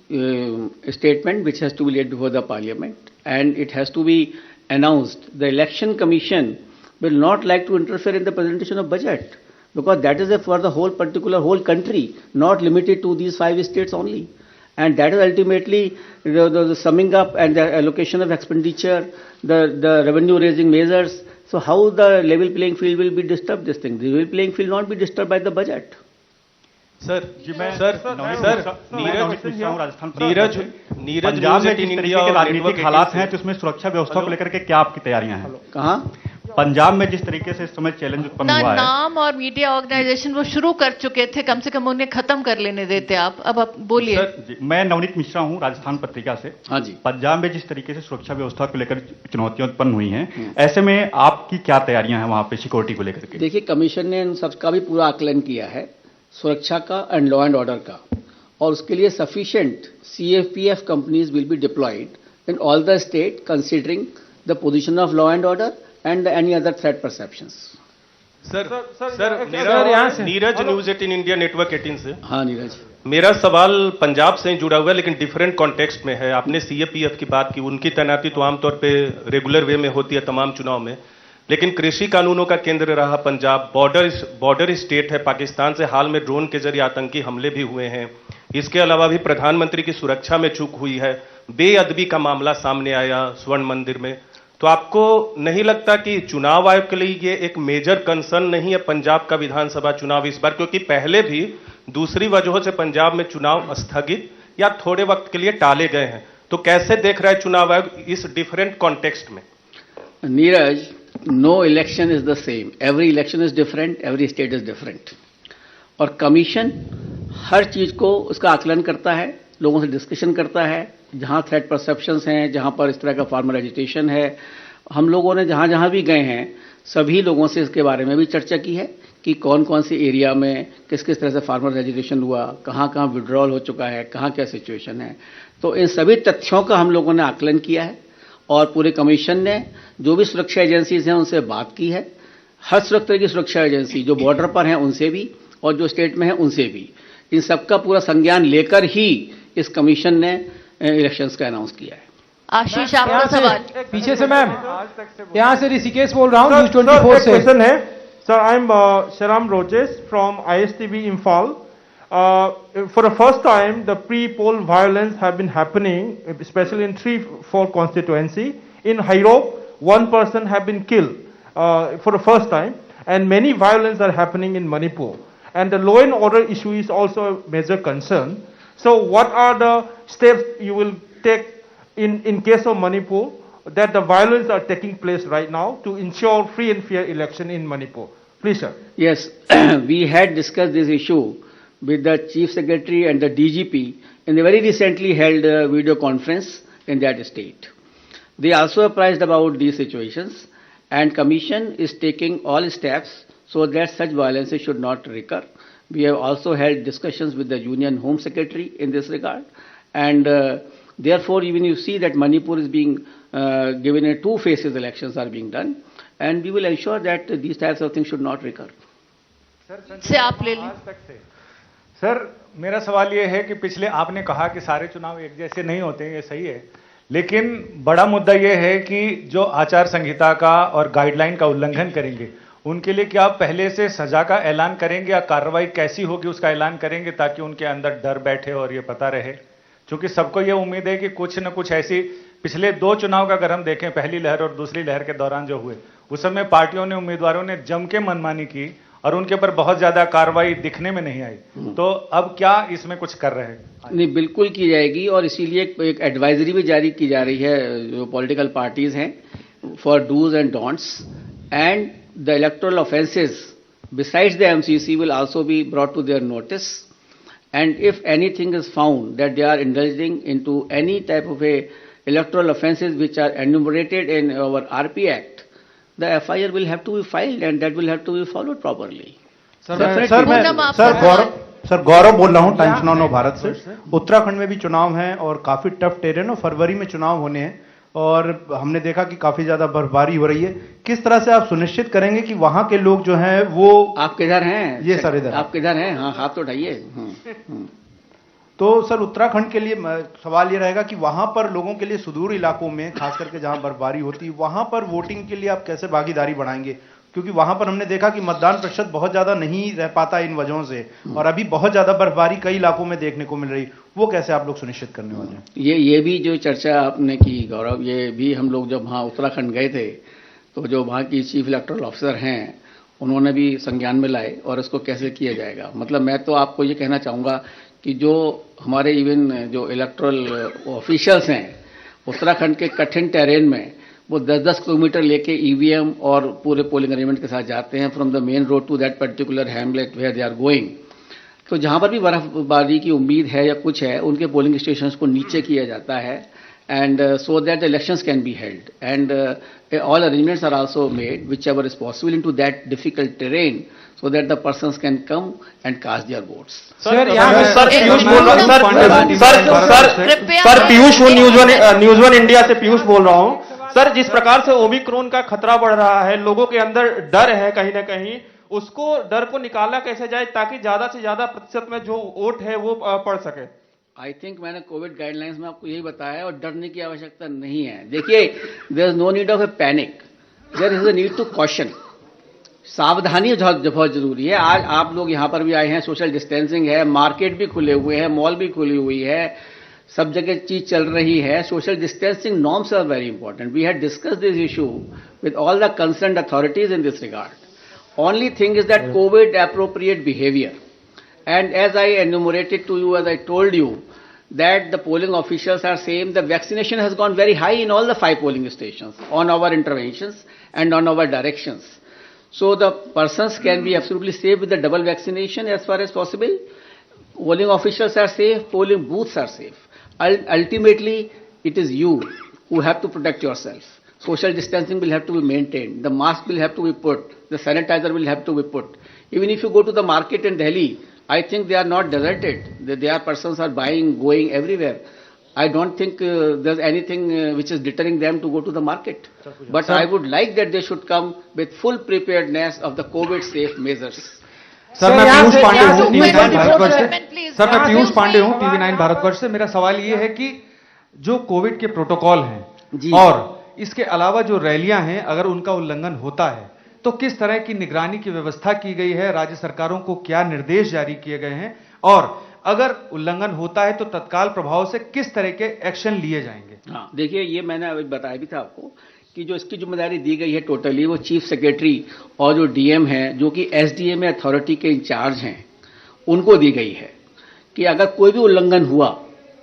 statement which has to be laid before the Parliament, and it has to be announced. The Election Commission will not like to interfere in the presentation of budget, because that is for the whole country, not limited to these 5 states only. And that is ultimately the summing up and the allocation of expenditure, the revenue raising measures. So how the level playing field will be disturbed, this thing? The level playing field will not be disturbed by the budget. Sir Neeraj Punjab में जिस तरीके के राजनीतिक हालात हैं तो उसमें सुरक्षा व्यवस्था को लेकर के क्या आपकी तैयारियां हैं? कहाँ? पंजाब में जिस तरीके से इस समय चैलेंज उत्पन्न हुआ है. नाम और मीडिया ऑर्गेनाइजेशन वो शुरू कर चुके थे, कम से कम उन्हें खत्म कर लेने देते आप. अब आप बोलिए. सर, मैं नवनीत मिश्रा हूं, राजस्थान पत्रिका से. हाँ जी. पंजाब में जिस तरीके से सुरक्षा व्यवस्था को लेकर चुनौतियां उत्पन्न हुई हैं, ऐसे में आपकी क्या तैयारियां हैं वहां पे सिक्योरिटी को लेकर के? देखिए, कमीशन ने इन सबका भी पूरा आकलन किया है, सुरक्षा का एंड लॉ एंड ऑर्डर का, और उसके लिए sufficient CFPF companies will be diploid in all the state considering the position of law and order and any other threat perceptions. Sir Neeraj news 18 India network 18 से. हाँ नीरज, मेरा सवाल पंजाब से जुड़ा हुआ है लेकिन डिफरेंट कॉन्टेक्स्ट में है. आपने CFPF की बात की, उनकी तैनाती तो आमतौर पे रेगुलर वे में होती है तमाम चुनाव में, लेकिन कृषि कानूनों का केंद्र रहा पंजाब. बॉर्डर स्टेट है पाकिस्तान से. हाल में ड्रोन के जरिए आतंकी हमले भी हुए हैं. इसके अलावा भी प्रधानमंत्री की सुरक्षा में चूक हुई है. बेअदबी का मामला सामने आया स्वर्ण मंदिर में. तो आपको नहीं लगता कि चुनाव आयोग के लिए ये एक मेजर कंसर्न नहीं है पंजाब का विधानसभा चुनाव इस बार? क्योंकि पहले भी दूसरी वजहों से पंजाब में चुनाव स्थगित या थोड़े वक्त के लिए टाले गए हैं. तो कैसे देख रहा है चुनाव आयोग इस डिफरेंट कॉन्टेक्स्ट में? Neeraj, no election is the same. Every election is different, every state is different. और कमीशन हर चीज को उसका आकलन करता है, लोगों से डिस्कशन करता है. जहां थ्रेट परसेप्शंस हैं, जहां पर इस तरह का फार्मल एजिटेशन है, हम लोगों ने जहां जहां भी गए हैं सभी लोगों से इसके बारे में भी चर्चा की है कि कौन कौन से एरिया में किस किस तरह से फार्मर रजिस्ट्रेशन हुआ, कहाँ कहाँ विड्रॉल हो चुका है, कहाँ क्या सिचुएशन है। तो इन सभी तथ्यों का हम लोगों ने आकलन किया है और पूरे कमीशन ने जो भी सुरक्षा एजेंसीज हैं उनसे बात की है। हर तरह की सुरक्षा एजेंसी जो बॉर्डर पर हैं उनसे भी और जो स्टेट में हैं उनसे भी, इन सबका पूरा संज्ञान लेकर ही इस कमीशन ने इलेक्शंस का अनाउंस किया है। आशीष, आपका सवाल। पीछे से मैम, यहाँ से ऋषिकेश बोल रहा हूँ, न्यूज 24 से। क्वेश्चन है sir, I am Sharam Rojes from ISTV Imphal. For the first time, the pre-poll violence have been happening, especially in 3-4 constituency. In Hairok, one person have been killed for the first time, and many violence are happening in Manipur. And the law and order issue is also a major concern. So what are the steps you will take in case of Manipur that the violence are taking place right now to ensure free and fair election in Manipur? Please, sir. Yes, we had discussed this issue with the Chief Secretary and the DGP in the very recently held video conference in that state. They also apprised about these situations, and Commission is taking all steps so that such violences should not recur. We have also held discussions with the Union Home Secretary in this regard, and therefore even you see that Manipur is being given a 2 phases elections are being done, and we will ensure that these types of things should not recur. से आप ले लें। Sir, मेरा सवाल ये है कि पिछले आपने कहा कि सारे चुनाव एक जैसे नहीं होते हैं, ये सही है, लेकिन बड़ा मुद्दा ये है कि जो आचार संहिता का और गाइडलाइन का उल्लंघन करेंगे उनके लिए क्या आप पहले से सजा का ऐलान करेंगे या कार्रवाई कैसी होगी उसका ऐलान करेंगे ताकि उनके अंदर डर बैठे और ये पता रहे? क्योंकि सबको ये उम्मीद है कि कुछ न कुछ ऐसी पिछले 2 चुनाव का अगर हम देखें, पहली लहर और दूसरी लहर के दौरान जो हुए, उस समय पार्टियों ने, उम्मीदवारों ने जम के मनमानी की और उनके ऊपर बहुत ज्यादा कार्रवाई दिखने में नहीं आई। तो अब क्या इसमें कुछ कर रहे हैं? नहीं, बिल्कुल की जाएगी और इसीलिए एक एडवाइजरी भी जारी की जा रही है जो पॉलिटिकल पार्टीज हैं for dos and don'ts, and the electoral offences besides the MCC will also be brought to their notice, and if anything is found that they are indulging into any type of a electoral offences which are enumerated in our RP Act, the FIR will have to be filed and that will have to be followed properly. Sir Gaurav बोल रहा हूं, times now Bharat से। उत्तराखंड में भी चुनाव हैं और काफी टफ टेरेन और फरवरी में चुनाव होने हैं और हमने देखा कि काफी ज्यादा बर्फबारी हो रही है। किस तरह से आप सुनिश्चित करेंगे कि वहां के लोग जो हैं वो, आप किधर हैं? ये सर इधर, आप किधर हैं? हाँ, हाथ तो उठाइए। तो सर उत्तराखंड के लिए सवाल ये रहेगा कि वहां पर लोगों के लिए सुदूर इलाकों में खास करके जहां बर्फबारी होती है वहां पर वोटिंग के लिए आप कैसे भागीदारी बढ़ाएंगे? क्योंकि वहां पर हमने देखा कि मतदान प्रतिशत बहुत ज्यादा नहीं रह पाता इन वजहों से और अभी बहुत ज्यादा बर्फबारी कई इलाकों में देखने को मिल रही, वो कैसे आप लोग सुनिश्चित करने वाले हैं? ये भी जो चर्चा आपने की गौरव, ये भी हम लोग जब वहाँ उत्तराखंड गए थे तो जो वहाँ की चीफ इलेक्टोरल ऑफिसर हैं उन्होंने भी संज्ञान में लाए और इसको कैसे किया जाएगा। मतलब मैं तो आपको ये कहना चाहूँगा कि जो हमारे इवन जो इलेक्टोरल ऑफिशियल्स हैं उत्तराखंड के कठिन टेरेन में वो 10-10 किलोमीटर लेके EVM और पूरे पोलिंग अरेंजमेंट के साथ जाते हैं from the main road to that particular hamlet where they are going. तो जहां पर भी बर्फबारी की उम्मीद है या कुछ है उनके पोलिंग स्टेशंस को नीचे किया जाता है and so that the elections can be held, and all arrangements are also made whichever is possible into that difficult terrain so that the persons can come and cast their votes. Sir Piyush बोल रहा हूँ, sir Piyush news one India से पीयूष बोल रहा हूँ। Sir, जिस प्रकार से ओमिक्रॉन का खतरा बढ़ रहा है, लोगों के अंदर डर है कहीं ना कहीं, उसको डर को निकाला कैसे जाए ताकि ज्यादा से ज्यादा प्रतिशत में जो वोट है वो पड़ सके? आई थिंक मैंने कोविड गाइडलाइंस में आपको यही बताया और डरने की आवश्यकता नहीं है। देखिए, there is no need of a panic, there is a need to caution. सावधानी बहुत जरूरी है। आज आप लोग यहाँ पर भी आए हैं, सोशल डिस्टेंसिंग है, मार्केट भी खुले हुए हैं, मॉल भी खुली हुई है, सब जगह चीज चल रही है। Social distancing norms are very important. We had discuss this issue with all the concerned authorities in this regard. Only thing is that COVID appropriate behaviour, and as I enumerated to you, as I told you, that the polling officials are saying the vaccination has gone very high in all the 5 polling stations on our interventions and on our directions. So the persons can be absolutely safe with the double vaccination as far as possible. Polling officials are safe, polling booths are safe. Ultimately, it is you who have to protect yourself. Social distancing will have to be maintained. The mask will have to be put. The sanitizer will have to be put. Even if you go to the market in Delhi, I think they are not deserted. Their persons are buying, going everywhere. I don't think there's anything which is deterring them to go to the market. But I would like that they should come with full preparedness of the COVID safe measures. Sir मैं पीयूष पांडे हूँ Two TV 9 minutes, Bharatvarsh से। please. Sir मैं पीयूष पांडे हूँ please. TV 9 Bharatvarsh से। मेरा सवाल ये है कि जो कोविड के प्रोटोकॉल हैं जी। और इसके अलावा जो रैलियां हैं, अगर उनका उल्लंघन होता है तो किस तरह की निगरानी की व्यवस्था की गई है, राज्य सरकारों को क्या निर्देश जारी किए गए हैं, और अगर उल्लंघन होता है तो तत्काल प्रभाव से किस तरह के एक्शन लिए जाएंगे? हाँ, देखिए ये मैंने अभी बताया भी था आपको कि जो इसकी जिम्मेदारी दी गई है टोटली वो चीफ सेक्रेटरी और जो डीएम है जो कि एसडीएम अथॉरिटी के इंचार्ज हैं उनको दी गई है कि अगर कोई भी उल्लंघन हुआ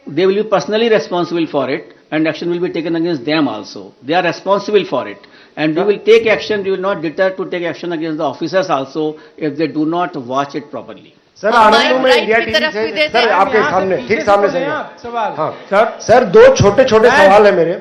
they will be personally responsible for it and action will be taken against them also. They are responsible for it. And we will take action, we will not deter to take action against the officers also if they do not watch it properly. Sir Anand में India TV से sir आपके सामने ठीक सामने से सवाल। हाँ sir दो छोटे छोटे सवाल है मेरे।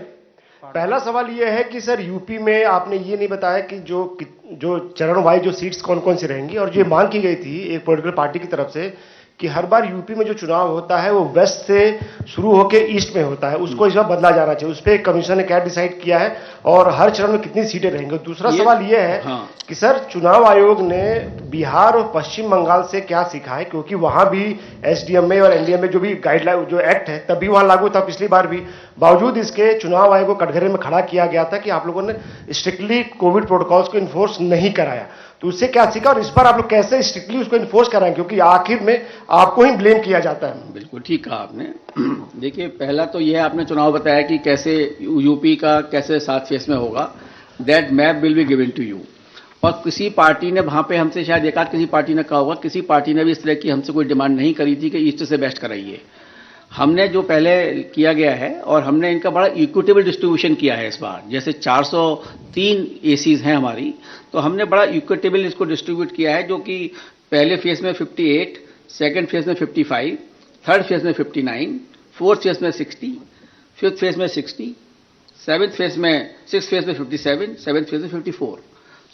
पहला सवाल ये है कि सर यूपी में आपने ये नहीं बताया कि जो चरण वाइज जो सीट्स कौन कौन सी रहेंगी, और जो मांग की गई थी एक पॉलिटिकल पार्टी की तरफ से कि हर बार यूपी में जो चुनाव होता है वो वेस्ट से शुरू होकर ईस्ट में होता है, उसको इस बार बदला जाना चाहिए। उस पर कमीशन ने क्या डिसाइड किया है और हर चरण में कितनी सीटें रहेंगी? दूसरा सवाल ये है कि सर चुनाव आयोग ने बिहार और पश्चिम बंगाल से क्या सीखा है, क्योंकि वहां भी एसडीएमए और एनडीएमए जो भी गाइडलाइन जो एक्ट है तभी वहां लागू था पिछली बार भी, बावजूद इसके चुनाव आयोग को कटघरे में खड़ा किया गया था कि आप लोगों ने स्ट्रिक्टली कोविड प्रोटोकॉल्स को इन्फोर्स नहीं कराया। तो उससे क्या सीखा और इस बार आप लोग कैसे स्ट्रिक्टली उसको इन्फोर्स कराएं, क्योंकि आखिर में आपको ही ब्लेम किया जाता है। बिल्कुल ठीक कहा आपने। देखिए पहला तो यह आपने चुनाव बताया कि कैसे यूपी का कैसे 7 फेज में होगा, that map will be given to you. और किसी पार्टी ने वहां पे हमसे शायद एक आध किसी पार्टी ने कहा होगा, किसी पार्टी ने भी इस तरह की हमसे कोई डिमांड नहीं करी थी कि ईस्ट से बेस्ट कराइए। हमने जो पहले किया गया है और हमने इनका बड़ा इक्विटेबल डिस्ट्रीब्यूशन किया है इस बार, जैसे 403 एसीज हैं हमारी, तो हमने बड़ा इक्विटेबल इसको डिस्ट्रीब्यूट किया है, जो कि पहले फेज में 58, सेकंड फेज में 55, थर्ड फेज में 59, फोर्थ फेज में 60, फिफ्थ फेज में 60, सिक्स फेज में 57, सेवेंथ फेज में 54.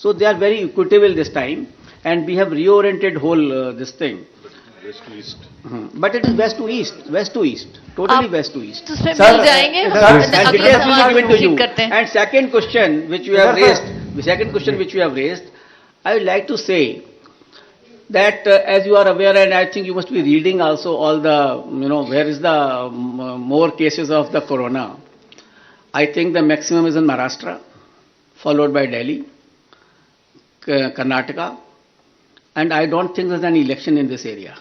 So they are very equitable this time, and we have reoriented whole this thing. West to east. But it is west to east, totally west to east. उसमें मिल जाएंगे हम अगले सवाल को proceed करते हैं। And second question which you have raised, I would like to say that as you are aware, and I think you must be reading also all the, where is the more cases of the corona. I think the maximum is in Maharashtra, followed by Delhi, Karnataka, and I don't think there's any election in this area.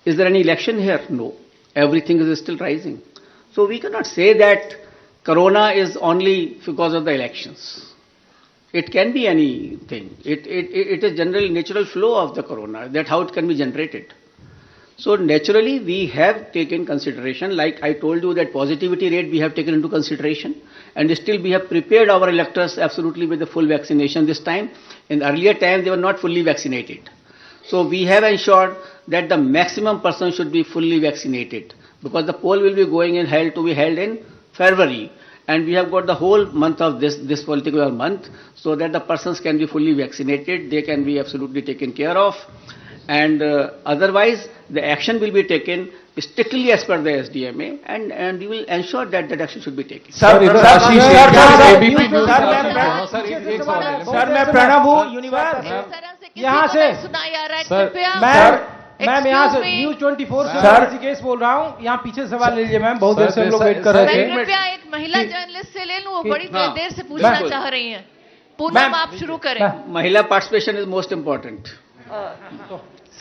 Is there any election here? No. Everything is still rising. So we cannot say that corona is only because of the elections. It can be anything. It is generally natural flow of the corona, that how it can be generated. So naturally we have taken consideration, like I told you that positivity rate we have taken into consideration, and still we have prepared our electors absolutely with the full vaccination this time. In earlier times they were not fully vaccinated. So we have ensured that the maximum person should be fully vaccinated, because the poll will be held in February, and we have got the whole month of this particular month, so that the persons can be fully vaccinated, they can be absolutely taken care of, and otherwise the action will be taken strictly as per the SDMA, and we will ensure that that action should be taken. Sir मैं प्रणव हूँ university यहाँ से, ma'am यहाँ से news 24 से ऋषिकेश बोल रहा हूँ। यहाँ पीछे सवाल ले लीजिए मैम, बहुत देर से हम लोग वेट कर रहे थे। कृपया एक महिला जर्नलिस्ट से ले लूँ, वो बड़ी देर से पूछना चाह रही हैं। पूनम आप शुरू करें। महिला participation is most important.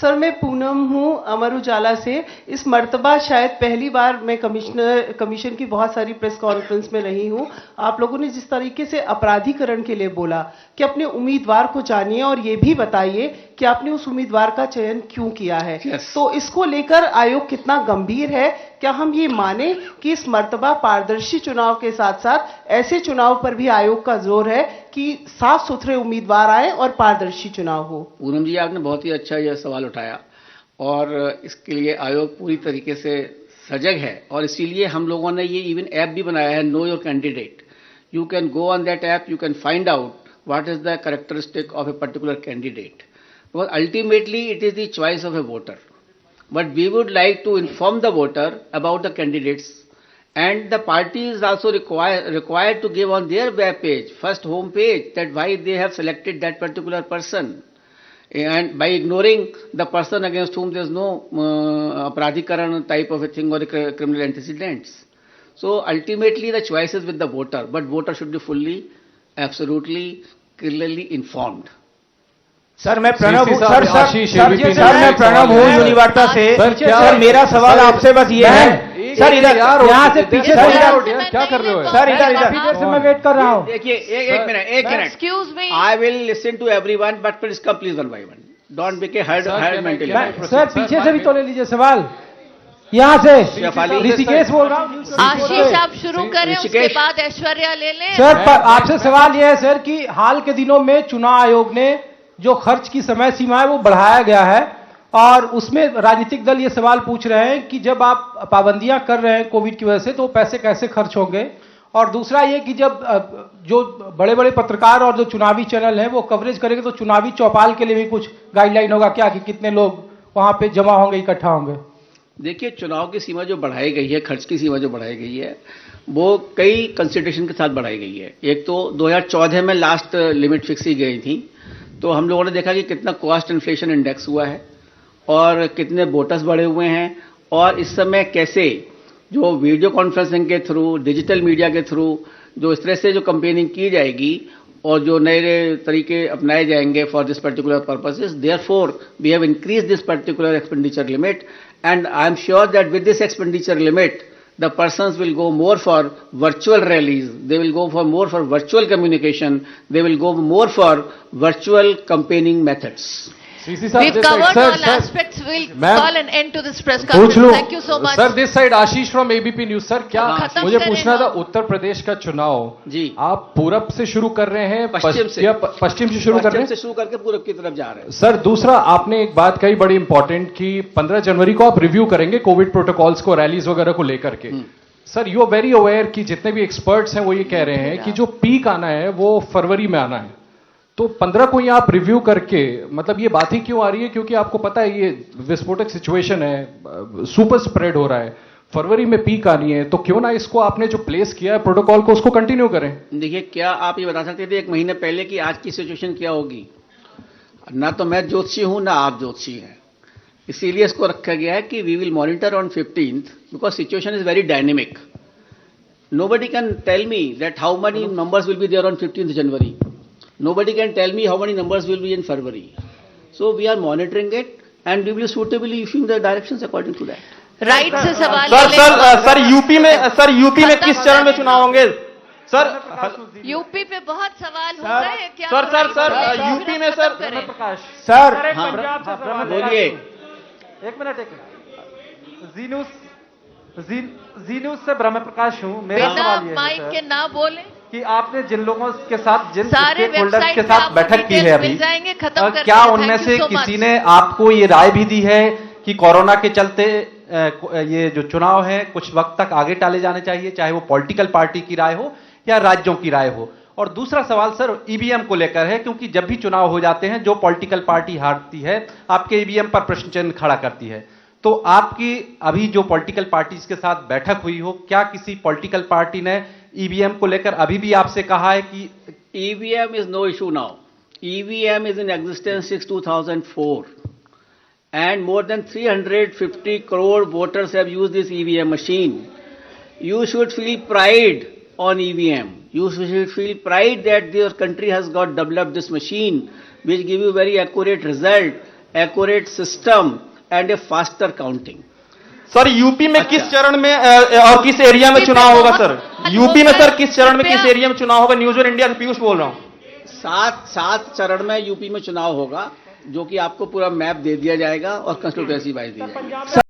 Sir मैं पूनम हूँ अमर उजाला से। इस मर्तबा शायद पहली बार मैं कमीशन की बहुत सारी प्रेस कॉन्फ्रेंस में रही हूँ। आप लोगों ने जिस तरीके से अपराधीकरण के लिए बोला कि अपने उम्मीदवार को जानिए और ये भी बताइए कि आपने उस उम्मीदवार का चयन क्यों किया है। तो इसको लेकर आयोग कितना गंभीर है? क्या हम ये माने कि इस मर्तबा पारदर्शी चुनाव के साथ साथ ऐसे चुनाव पर भी आयोग का जोर है कि साफ सुथरे उम्मीदवार आए और पारदर्शी चुनाव हो? पूनम जी आपने बहुत ही अच्छा यह सवाल उठाया, और इसके लिए आयोग पूरी तरीके से सजग है, और इसीलिए हम लोगों ने ये इवन ऐप भी बनाया है, know your candidate. You can go on that app, you can find out what is the characteristic of a particular candidate. Because ultimately it is the choice of a voter. But we would like to inform the voter about the candidates, and the party is also required to give on their web page, first home page, that why they have selected that particular person. And by ignoring the person against whom there is no apradhikaran type of a thing or a criminal antecedents. So ultimately the choice is with the voter, but voter should be fully, absolutely, clearly informed. Sir मैं प्रणव हूँ sir मैं प्रणव हूँ यूनिवार्ता से। Sir मेरा सवाल आपसे बस ये है सर, इधर यहाँ से पीछे क्या कर रहे हो सर? इधर से मैं वेट कर रहा हूँ। देखिए एक minute excuse me, I will listen to everyone but please come please one by one, don't make a herd mentally. Sir पीछे से भी तो ले लीजिए सवाल, यहाँ से ऋषिकेश बोल रहा हूँ। आशीष आप शुरू करें, उसके बाद ऐश्वर्या ले लें। सर आपसे सवाल यह है सर कि हाल के दिनों में चुनाव आयोग ने जो खर्च की समय सीमा है वो बढ़ाया गया है, और उसमें राजनीतिक दल ये सवाल पूछ रहे हैं कि जब आप पाबंदियां कर रहे हैं कोविड की वजह से तो पैसे कैसे खर्च होंगे। और दूसरा ये कि जब जो बड़े बड़े पत्रकार और जो चुनावी चैनल हैं वो कवरेज करेंगे तो चुनावी चौपाल के लिए भी कुछ गाइडलाइन होगा क्या, कि कितने लोग वहां पे जमा होंगे, इकट्ठा होंगे? देखिए चुनाव की सीमा जो बढ़ाई गई है, खर्च की सीमा जो बढ़ाई गई है, वो कई कंसिडरेशन के साथ बढ़ाई गई है। एक तो 2014 में लास्ट लिमिट फिक्स की गई थी, तो हम लोगों ने देखा कि कितना कॉस्ट इन्फ्लेशन इंडेक्स हुआ है और कितने वोटर्स बढ़े हुए हैं, और इस समय कैसे जो वीडियो कॉन्फ्रेंसिंग के थ्रू, डिजिटल मीडिया के थ्रू जो इस तरह से जो कंपेनिंग की जाएगी और जो नए तरीके अपनाए जाएंगे for this particular purposes, therefore we have increase this particular expenditure limit, and I am sure that with this expenditure limit the persons will go more for virtual rallies, they will go for more for virtual communication, they will go more for virtual campaigning methods. We've covered all aspects. We'll call an end to this press conference. Thank you so much. Sir this side Ashish from ABP news. Sir क्या मुझे पूछना था, उत्तर प्रदेश का चुनाव जी आप पूरब से शुरू कर रहे हैं पश्चिम से शुरू कर रहे हैं? से शुरू करके पूरब की तरफ जा रहे हैं। सर दूसरा आपने एक बात कही बड़ी इंपॉर्टेंट कि 15 जनवरी को आप रिव्यू करेंगे कोविड प्रोटोकॉल्स को, रैलीज वगैरह को लेकर के। Sir you are very aware कि जितने भी एक्सपर्ट्स हैं वो ये कह रहे हैं कि जो पीक आना है वो फरवरी में आना है, तो 15 को ही आप रिव्यू करके, मतलब ये बात ही क्यों आ रही है? क्योंकि आपको पता है ये विस्फोटक सिचुएशन है, सुपर स्प्रेड हो रहा है, फरवरी में पीक आनी है, तो क्यों ना इसको आपने जो प्लेस किया है प्रोटोकॉल को उसको कंटिन्यू करें। देखिए क्या आप ये बता सकते थे एक महीने पहले कि आज की सिचुएशन क्या होगी? ना तो मैं ज्योतिषी हूं ना आप ज्योतिषी हैं, इसीलिए इसको रखा गया है कि we will monitor on 15th because situation is very dynamic. Nobody can tell me that how many numbers will be there on 15th January. Nobody can tell me how many numbers will be in February. So we are monitoring it and we will suitably issuing the directions according to that. Right से सवाल sir UP में किस चरण में चुनाव होंगे? Sir UP पे बहुत सवाल हो रहे हैं क्या? सर यूपी में सर प्रकाश सर बोलिए। एक मिनट जी न्यूज से ब्रह्म प्रकाश हूँ। मेरा सवाल ये माइक के ना बोले कि आपने जिन लोगों के साथ, जिन सारे होल्डर्स के साथ बैठक की है अभी, क्या उनमें से किसी ने आपको ये राय भी दी है कि कोरोना के चलते ये जो चुनाव है कुछ वक्त तक आगे टाले जाने चाहिए, चाहे वो पॉलिटिकल पार्टी की राय हो या राज्यों की राय हो? और दूसरा सवाल सर ईवीएम को लेकर है, क्योंकि जब भी चुनाव हो जाते हैं जो पॉलिटिकल पार्टी हारती है आपके ईवीएम पर प्रश्न चिन्ह खड़ा करती है, तो आपकी अभी जो पॉलिटिकल पार्टीज के साथ बैठक हुई हो, क्या किसी पॉलिटिकल पार्टी ने ईवीएम को लेकर अभी भी आपसे कहा है कि EVM is no issue now? EVM is in existence since 2004 and more than 350 crore voters have used this EVM machine. You should feel pride on EVM. You should feel pride that your country has got developed this machine which give you very accurate result, accurate system and a faster counting. Sir UP में किस चरण में और किस area में चुनाव होगा? Sir UP में सर किस चरण में किस एरिया में चुनाव होगा? न्यूज़ वन इंडिया से पीयूष बोल रहा हूँ। 7 चरण में यूपी में चुनाव होगा, जो कि आपको पूरा मैप दे दिया जाएगा और कंस्टिट्यूएंसी वाइज दी जाएगी।